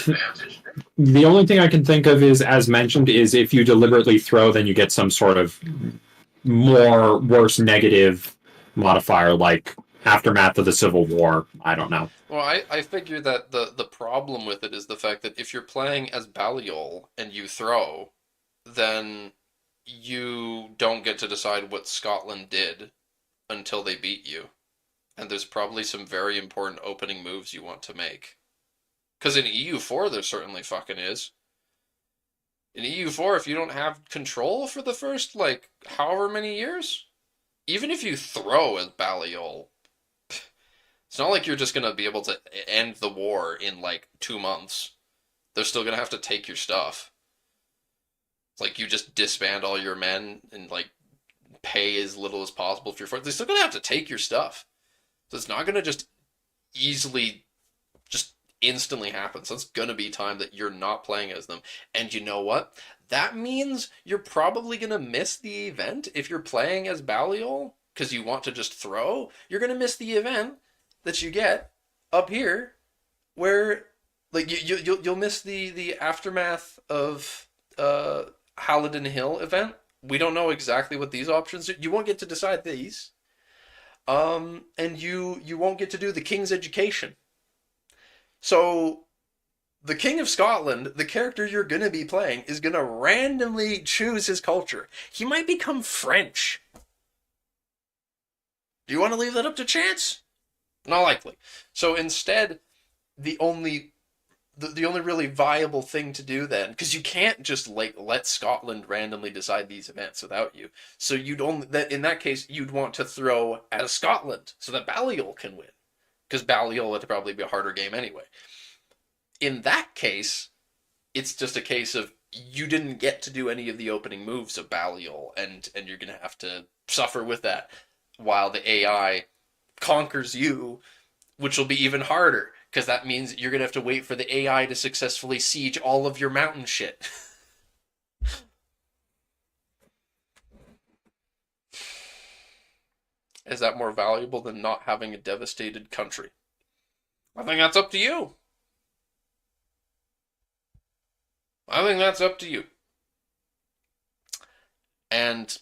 The only thing I can think of is, as mentioned, is if you deliberately throw, then you get some sort of more worse negative modifier, like aftermath of the Civil War. I don't know. Well, I figure that the problem with it is the fact that if you're playing as Balliol and you throw, then you don't get to decide what Scotland did until they beat you. And there's probably some very important opening moves you want to make. Because in EU4, there certainly fucking is. In EU4, if you don't have control for the first, like, however many years, even if you throw as Balliol, it's not like you're just going to be able to end the war in, like, 2 months. They're still going to have to take your stuff. It's like you just disband all your men and, like, pay as little as possible for your force. They're still going to have to take your stuff. So it's not going to just easily, just instantly happen. So it's going to be time that you're not playing as them. And you know what? That means you're probably going to miss the event if you're playing as Balliol because you want to just throw. You're going to miss the event that you get up here where like you'll miss the aftermath of Halidon Hill event. We don't know exactly what these options are. You won't get to decide these. And you won't get to do the King's Education. So the King of Scotland, the character you're gonna be playing, is gonna randomly choose his culture. He might become French. Do you want to leave that up to chance? Not likely. So instead, the only the only really viable thing to do then, because you can't just like let Scotland randomly decide these events without you. So you'd only that in that case you'd want to throw as Scotland so that Balliol can win, because Balliol would probably be a harder game anyway. In that case, it's just a case of you didn't get to do any of the opening moves of Balliol, and you're gonna have to suffer with that while the AI conquers you, which will be even harder because that means you're gonna have to wait for the AI to successfully siege all of your mountain shit. Is that more valuable than not having a devastated country? I think that's up to you. I think that's up to you. And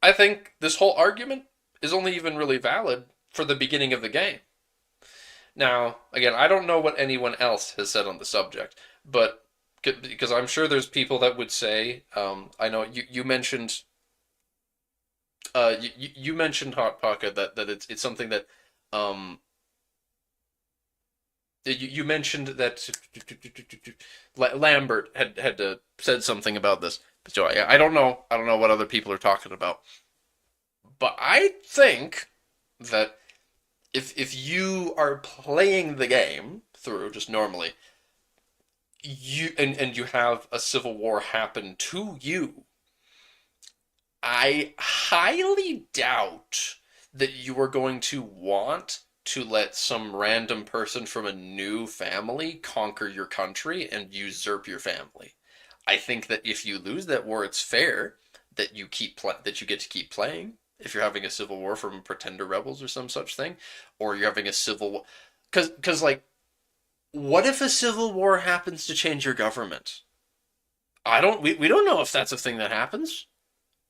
I think this whole argument is only even really valid for the beginning of the game. Now, again, I don't know what anyone else has said on the subject, but because I'm sure there's people that would say, I know you mentioned, you mentioned Hot Pocket that it's something that, um, you mentioned that Lambert had said something about this. So I don't know what other people are talking about, but I think that if you are playing the game through just normally, and you have a civil war happen to you, I highly doubt that you are going to want to let some random person from a new family conquer your country and usurp your family. I think that if you lose that war, it's fair that you get to keep playing if you're having a civil war from pretender rebels or some such thing, or you're having a civil war. Because like, what if a civil war happens to change your government? We don't know if that's a thing that happens.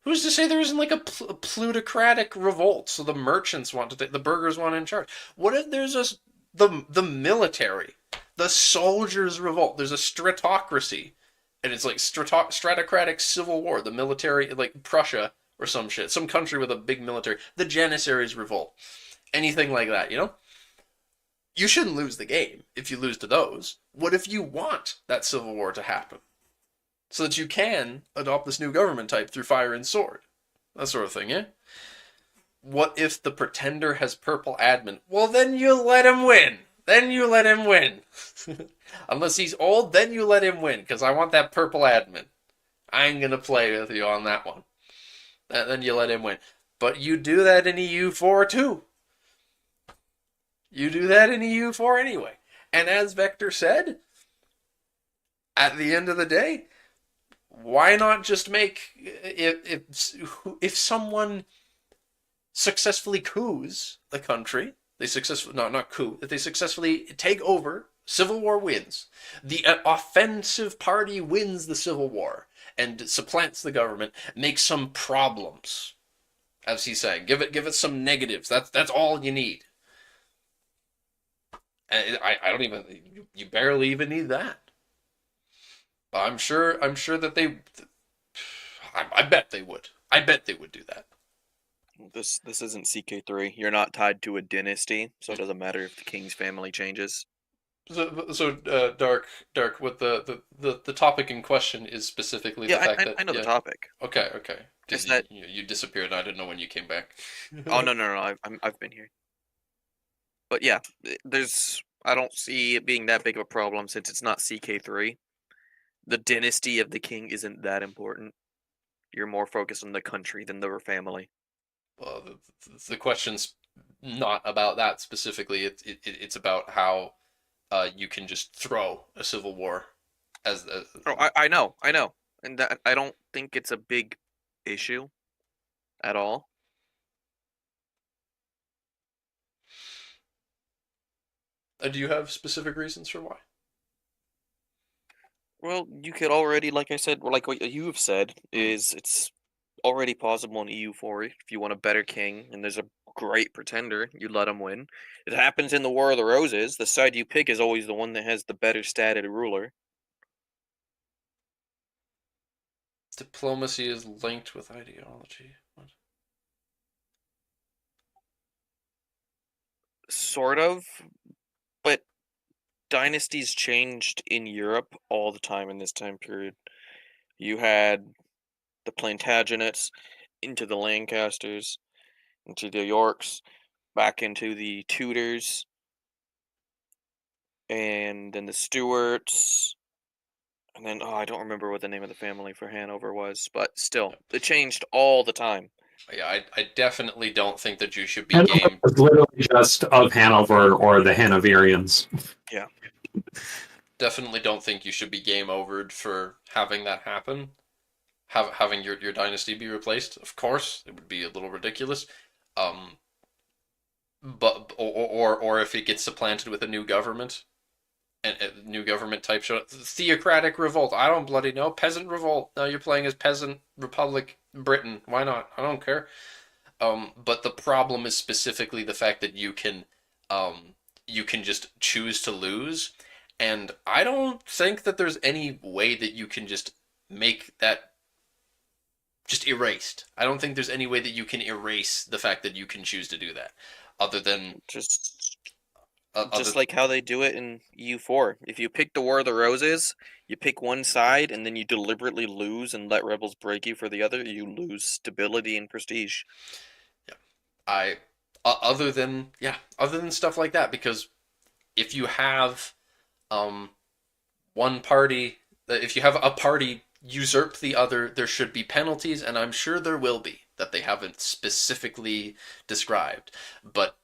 Who's to say there isn't like a plutocratic revolt? So the merchants want to take, the burghers want in charge. What if there's the military, the soldiers revolt? There's a stratocracy, and it's like stratocratic civil war. The military, like Prussia or some shit, some country with a big military. The Janissaries revolt, anything like that. You know, you shouldn't lose the game if you lose to those. What if you want that civil war to happen? So that you can adopt this new government type through fire and sword. That sort of thing, yeah? What if the pretender has purple admin? Well, then you let him win. Then you let him win. Unless he's old, then you let him win, because I want that purple admin. I'm going to play with you on that one. Then you let him win. But you do that in EU4 too. You do that in EU4 anyway. And as Vector said, at the end of the day, why not just make, if someone successfully coups the country, they successfully, not coup, if they successfully take over, civil war wins, the offensive party wins the civil war and supplants the government, makes some problems, as he's saying, give it some negatives. That's all you need. And I don't even, you barely even need that. I'm sure that they, I bet they would. I bet they would do that. This isn't CK3. You're not tied to a dynasty, so it doesn't matter if the king's family changes. So Dark, what the topic in question is specifically the fact that I know the topic. Okay. Is that you disappeared and I didn't know when you came back. Oh no, I've been here. But yeah, I don't see it being that big of a problem since it's not CK3. The dynasty of the king isn't that important. You're more focused on the country than the family. Well, the question's not about that specifically. It's about how you can just throw a civil war as the. Oh, I know, and that, I don't think it's a big issue at all. Do you have specific reasons for why? Well, you could already, like I said, like what you have said, is it's already possible in EU4 if you want a better king and there's a great pretender, you let him win. It happens in the War of the Roses. The side you pick is always the one that has the better statted ruler. Diplomacy is linked with ideology. What? Sort of, but dynasties changed in Europe all the time in this time period. You had the Plantagenets into the Lancasters, into the Yorks, back into the Tudors, and then the Stuarts, and then I don't remember what the name of the family for Hanover was, but still, it changed all the time. Yeah, I definitely don't think that you should be Hanover game. was literally just of Hanover or the Hanoverians. Yeah. Definitely don't think you should be game overed for having that happen. Having your dynasty be replaced. Of course, it would be a little ridiculous. But or if it gets supplanted with a new government, and a new government type show, theocratic revolt. I don't bloody know. Peasant revolt. Now you're playing as peasant republic Britain. Why not? I don't care. But the problem is specifically the fact that you can just choose to lose, and I don't think that there's any way that you can just make that just erased. I don't think there's any way that you can erase the fact that you can choose to do that, other than Just like how they do it in EU4. If you pick the War of the Roses, you pick one side and then you deliberately lose and let rebels break you for the other, you lose stability and prestige. Yeah, other than stuff like that, because if you have one party, if you have a party usurp the other, there should be penalties, and I'm sure there will be that they haven't specifically described, but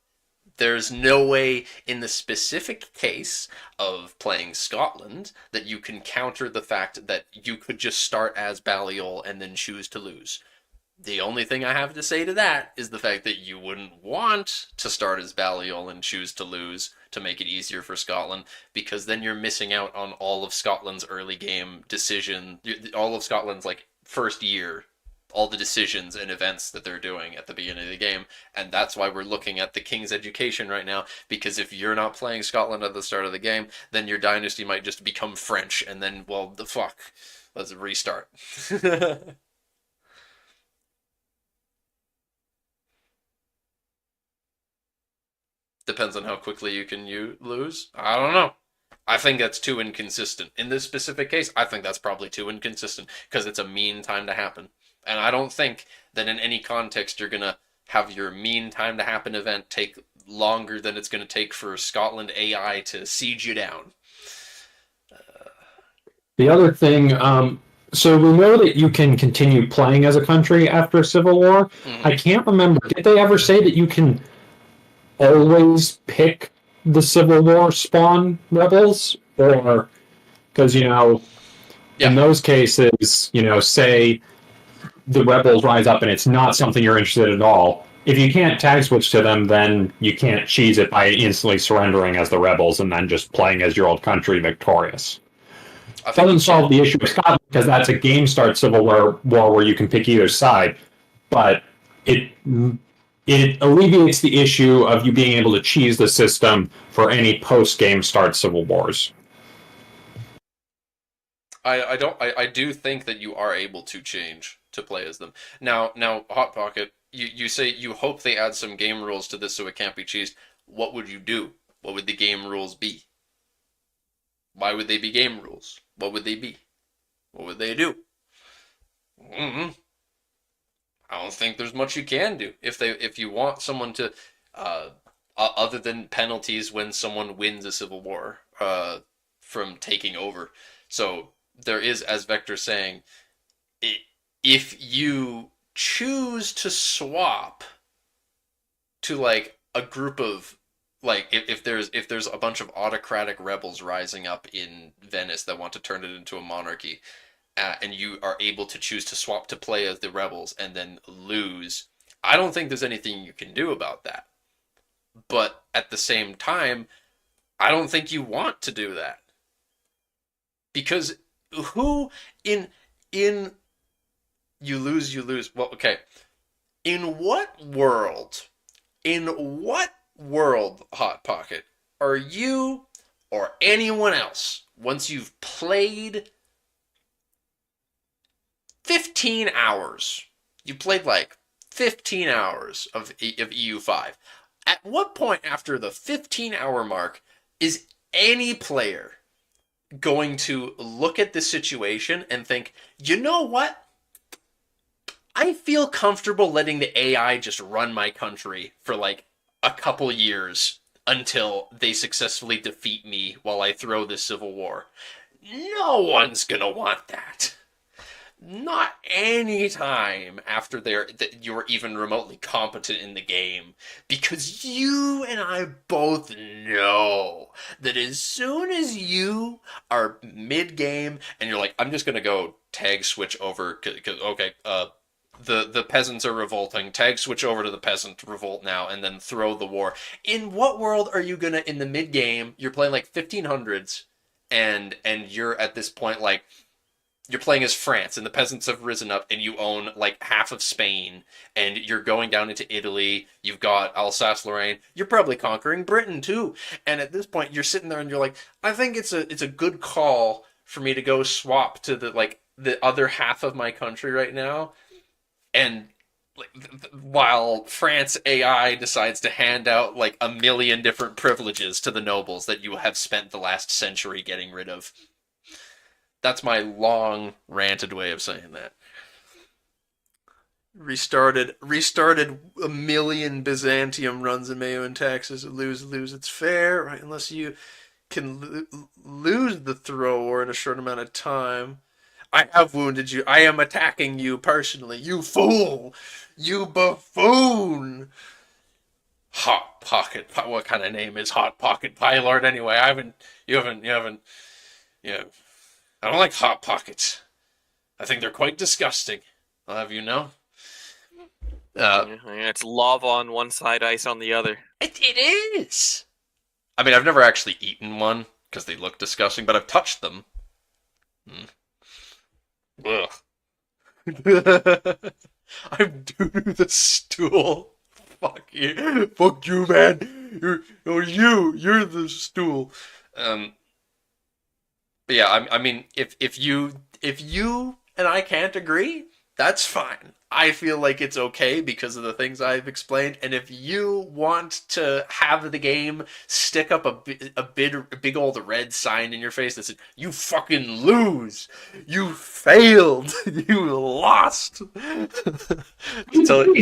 there's no way in the specific case of playing Scotland that you can counter the fact that you could just start as Balliol and then choose to lose. The only thing I have to say to that is the fact that you wouldn't want to start as Balliol and choose to lose to make it easier for Scotland, because then you're missing out on all of Scotland's early game decision, all of Scotland's like first year, all the decisions and events that they're doing at the beginning of the game. And that's why we're looking at the King's Education right now, because if you're not playing Scotland at the start of the game, then your dynasty might just become French, and then, well, the fuck. Let's restart. Depends on how quickly you lose. I don't know. I think that's too inconsistent. In this specific case, I think that's probably too inconsistent because it's a mean time to happen. And I don't think that in any context you're going to have your mean time to happen event take longer than it's going to take for Scotland AI to siege you down. The other thing, so we know that you can continue playing as a country after a civil war. Mm-hmm. I can't remember. Did they ever say that you can always pick the Civil War spawn rebels? Or, because, Yeah. in those cases, say the rebels rise up and it's not something you're interested in at all. If you can't tag switch to them, then you can't cheese it by instantly surrendering as the rebels and then just playing as your old country victorious. Doesn't solve the issue of Scotland because that's a game start Civil War where you can pick either side, but it alleviates the issue of you being able to cheese the system for any post game start Civil Wars. I do think that you are able to change to play as them. Now Hot Pocket, you say you hope they add some game rules to this so it can't be cheesed. What would you do? What would the game rules be? Why would they be game rules? What would they be? What would they do? Mm-hmm. I don't think there's much you can do if you want someone to, other than penalties when someone wins a civil war from taking over. So there is, as Vector's saying, if you choose to swap to like a group of like if there's a bunch of autocratic rebels rising up in Venice that want to turn it into a monarchy, and you are able to choose to swap to play as the rebels and then lose, I don't think there's anything you can do about that. But at the same time, I don't think you want to do that. Because who in you lose. Well, okay. In what world, Hot Pocket, are you or anyone else, once you've played 15 hours, you played like 15 hours of EU5, at what point after the 15-hour mark is any player going to look at this situation and think, you know what? I feel comfortable letting the AI just run my country for like a couple years until they successfully defeat me while I throw this civil war. No one's gonna want that. Not any time after you're even remotely competent in the game, because you and I both know that as soon as you are mid-game and you're like, I'm just gonna go tag switch over, cause okay, the peasants are revolting, tag switch over to the peasant revolt now, and then throw the war. In what world are you gonna, in the mid-game, you're playing like 1500s, and you're at this point like, you're playing as France, and the peasants have risen up, and you own like half of Spain, and you're going down into Italy. You've got Alsace-Lorraine. You're probably conquering Britain too. And at this point, you're sitting there, and you're like, I think it's a good call for me to go swap to the other half of my country right now. And like, while France AI decides to hand out like a million different privileges to the nobles that you have spent the last century getting rid of. That's my long ranted way of saying that. Restarted a million Byzantium runs in Mayo and taxes. Lose. It's fair, right? Unless you can lose the throw war in a short amount of time. I have wounded you. I am attacking you personally. You fool! You buffoon! Hot Pocket. What kind of name is Hot Pocket Pylord anyway? You haven't. I don't like Hot Pockets. I think they're quite disgusting. I'll have you know. Yeah, it's lava on one side, ice on the other. It is. I mean, I've never actually eaten one because they look disgusting, but I've touched them. Ugh. I'm due to the stool. Fuck you. Fuck you, man. You're the stool. But yeah, I mean, if you and I can't agree, that's fine. I feel like it's okay because of the things I've explained. And if you want to have the game stick up a big old red sign in your face that says "You fucking lose, you failed, you lost," so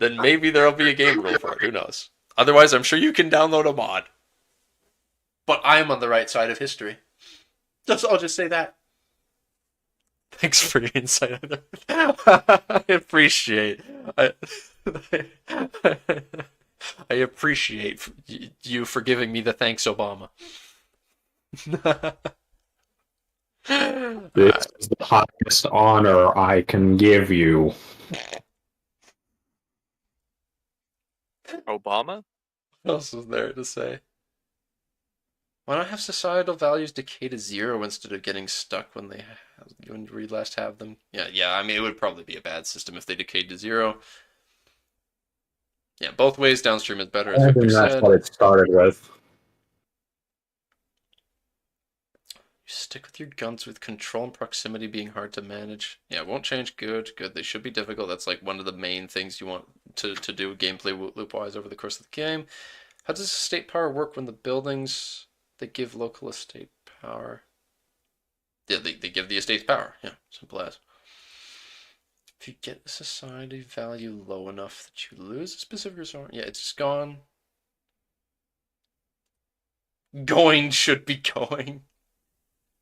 then maybe there'll be a game rule for it. Who knows? Otherwise, I'm sure you can download a mod. But I'm on the right side of history. I'll just say that. Thanks for your insight. I appreciate. I appreciate you for giving me the thanks, Obama. This is the highest honor I can give you. Obama? What else was there to say? Why not have societal values decay to 0 instead of getting stuck when we last have them? Yeah. I mean, it would probably be a bad system if they decayed to 0. Yeah, both ways downstream is better, as I Victor think said. that's what it started with. You stick with your guns with control and proximity being hard to manage. Yeah, it won't change. Good. They should be difficult. That's like one of the main things you want to do gameplay loop-wise over the course of the game. How does estate power work when the buildings... They give local estate power. Yeah, they give the estates power. Yeah, simple as. If you get a society value low enough that you lose a specific resource, yeah, it's just gone. Going should be going.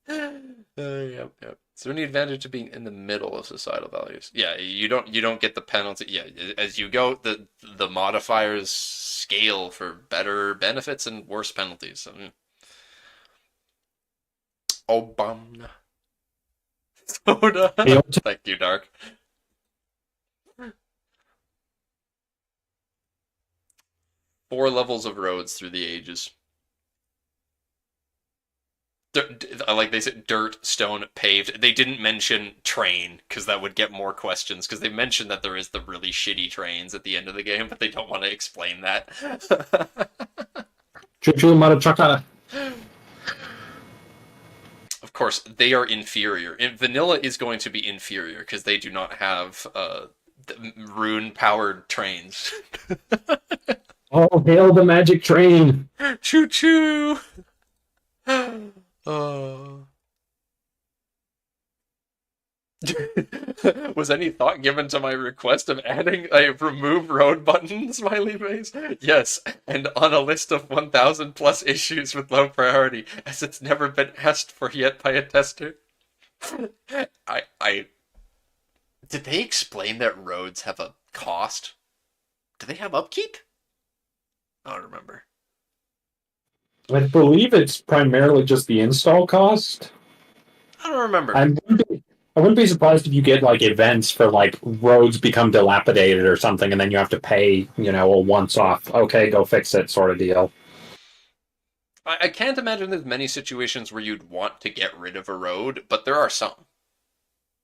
Yep. Is there any advantage to being in the middle of societal values? Yeah, you don't get the penalty. Yeah, as you go, the modifiers scale for better benefits and worse penalties. So, yeah. Obama. Soda. Thank you, Dark. Four levels of roads through the ages. Like they said, dirt, stone, paved. They didn't mention train, because that would get more questions, because they mentioned that there is the really shitty trains at the end of the game, but they don't want to explain that. Choo-choo, motherfucker. Of course, they are inferior. Vanilla is going to be inferior because they do not have rune-powered trains. Oh, hail the magic train! Choo-choo! Oh. Was any thought given to my request of adding a remove road button, smiley face? Yes, and on a list of 1,000 plus issues with low priority, as it's never been asked for yet by a tester. Did they explain that roads have a cost? Do they have upkeep? I don't remember. I believe it's primarily just the install cost. I don't remember. I wouldn't be surprised if you get like events for like roads become dilapidated or something, and then you have to pay, a once-off, okay, go fix it sort of deal. I can't imagine there's many situations where you'd want to get rid of a road, but there are some.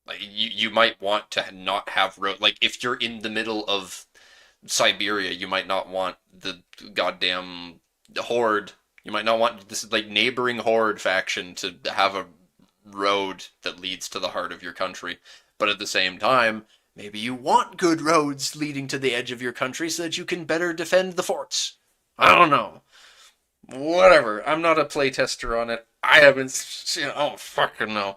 Like you might want to not have road. Like if you're in the middle of Siberia, you might not want the goddamn horde. You might not want this like neighboring horde faction to have a road that leads to the heart of your country. But at the same time, maybe you want good roads leading to the edge of your country so that you can better defend the forts. I don't know. Whatever. I'm not a playtester on it. I haven't seen... Oh, fucking no.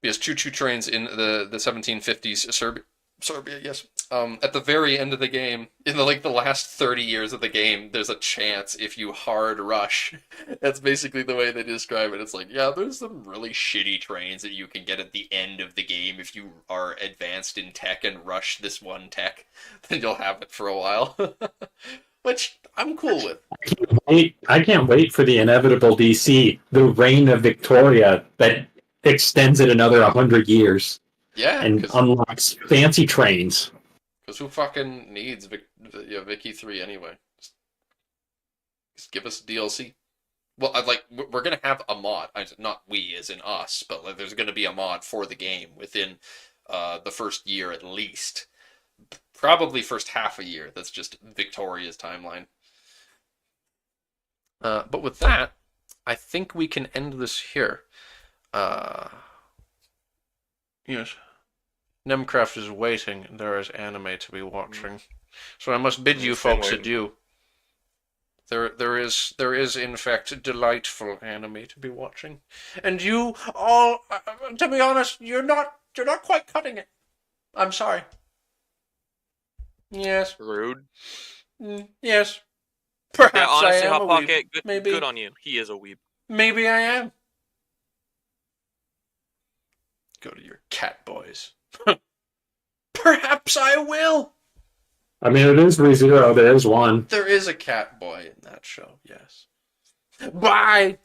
Because choo-choo trains in the 1750s Serbia, yes. At the very end of the game, in the last 30 years of the game, there's a chance if you hard rush. That's basically the way they describe it. It's like, yeah, there's some really shitty trains that you can get at the end of the game if you are advanced in tech and rush this one tech. Then you'll have it for a while. Which I'm cool with. I can't wait for the inevitable DC, the reign of Victoria, that extends it another 100 years. Yeah, and unlocks fancy trains. because who fucking needs Vicky 3 anyway? Just give us DLC. Well, we're gonna have a mod. Not we, as in us, but like, there's gonna be a mod for the game within the first year at least. Probably first half a year. That's just Victoria's timeline. But with that, I think we can end this here. Yes. Nemcraft is waiting. There is anime to be watching. So I must bid you folks adieu. There is in fact delightful anime to be watching, and you all, to be honest, you're not quite cutting it. I'm sorry. Yes. Rude. Yes. Perhaps Yeah, honestly, I am Hot a Pocket, weeb. good, Maybe. good on you. He is a weeb. Maybe I am. Go to your cat boys. Perhaps I will. I mean, it is ReZero. There is one. There is a cat boy in that show, yes. Bye!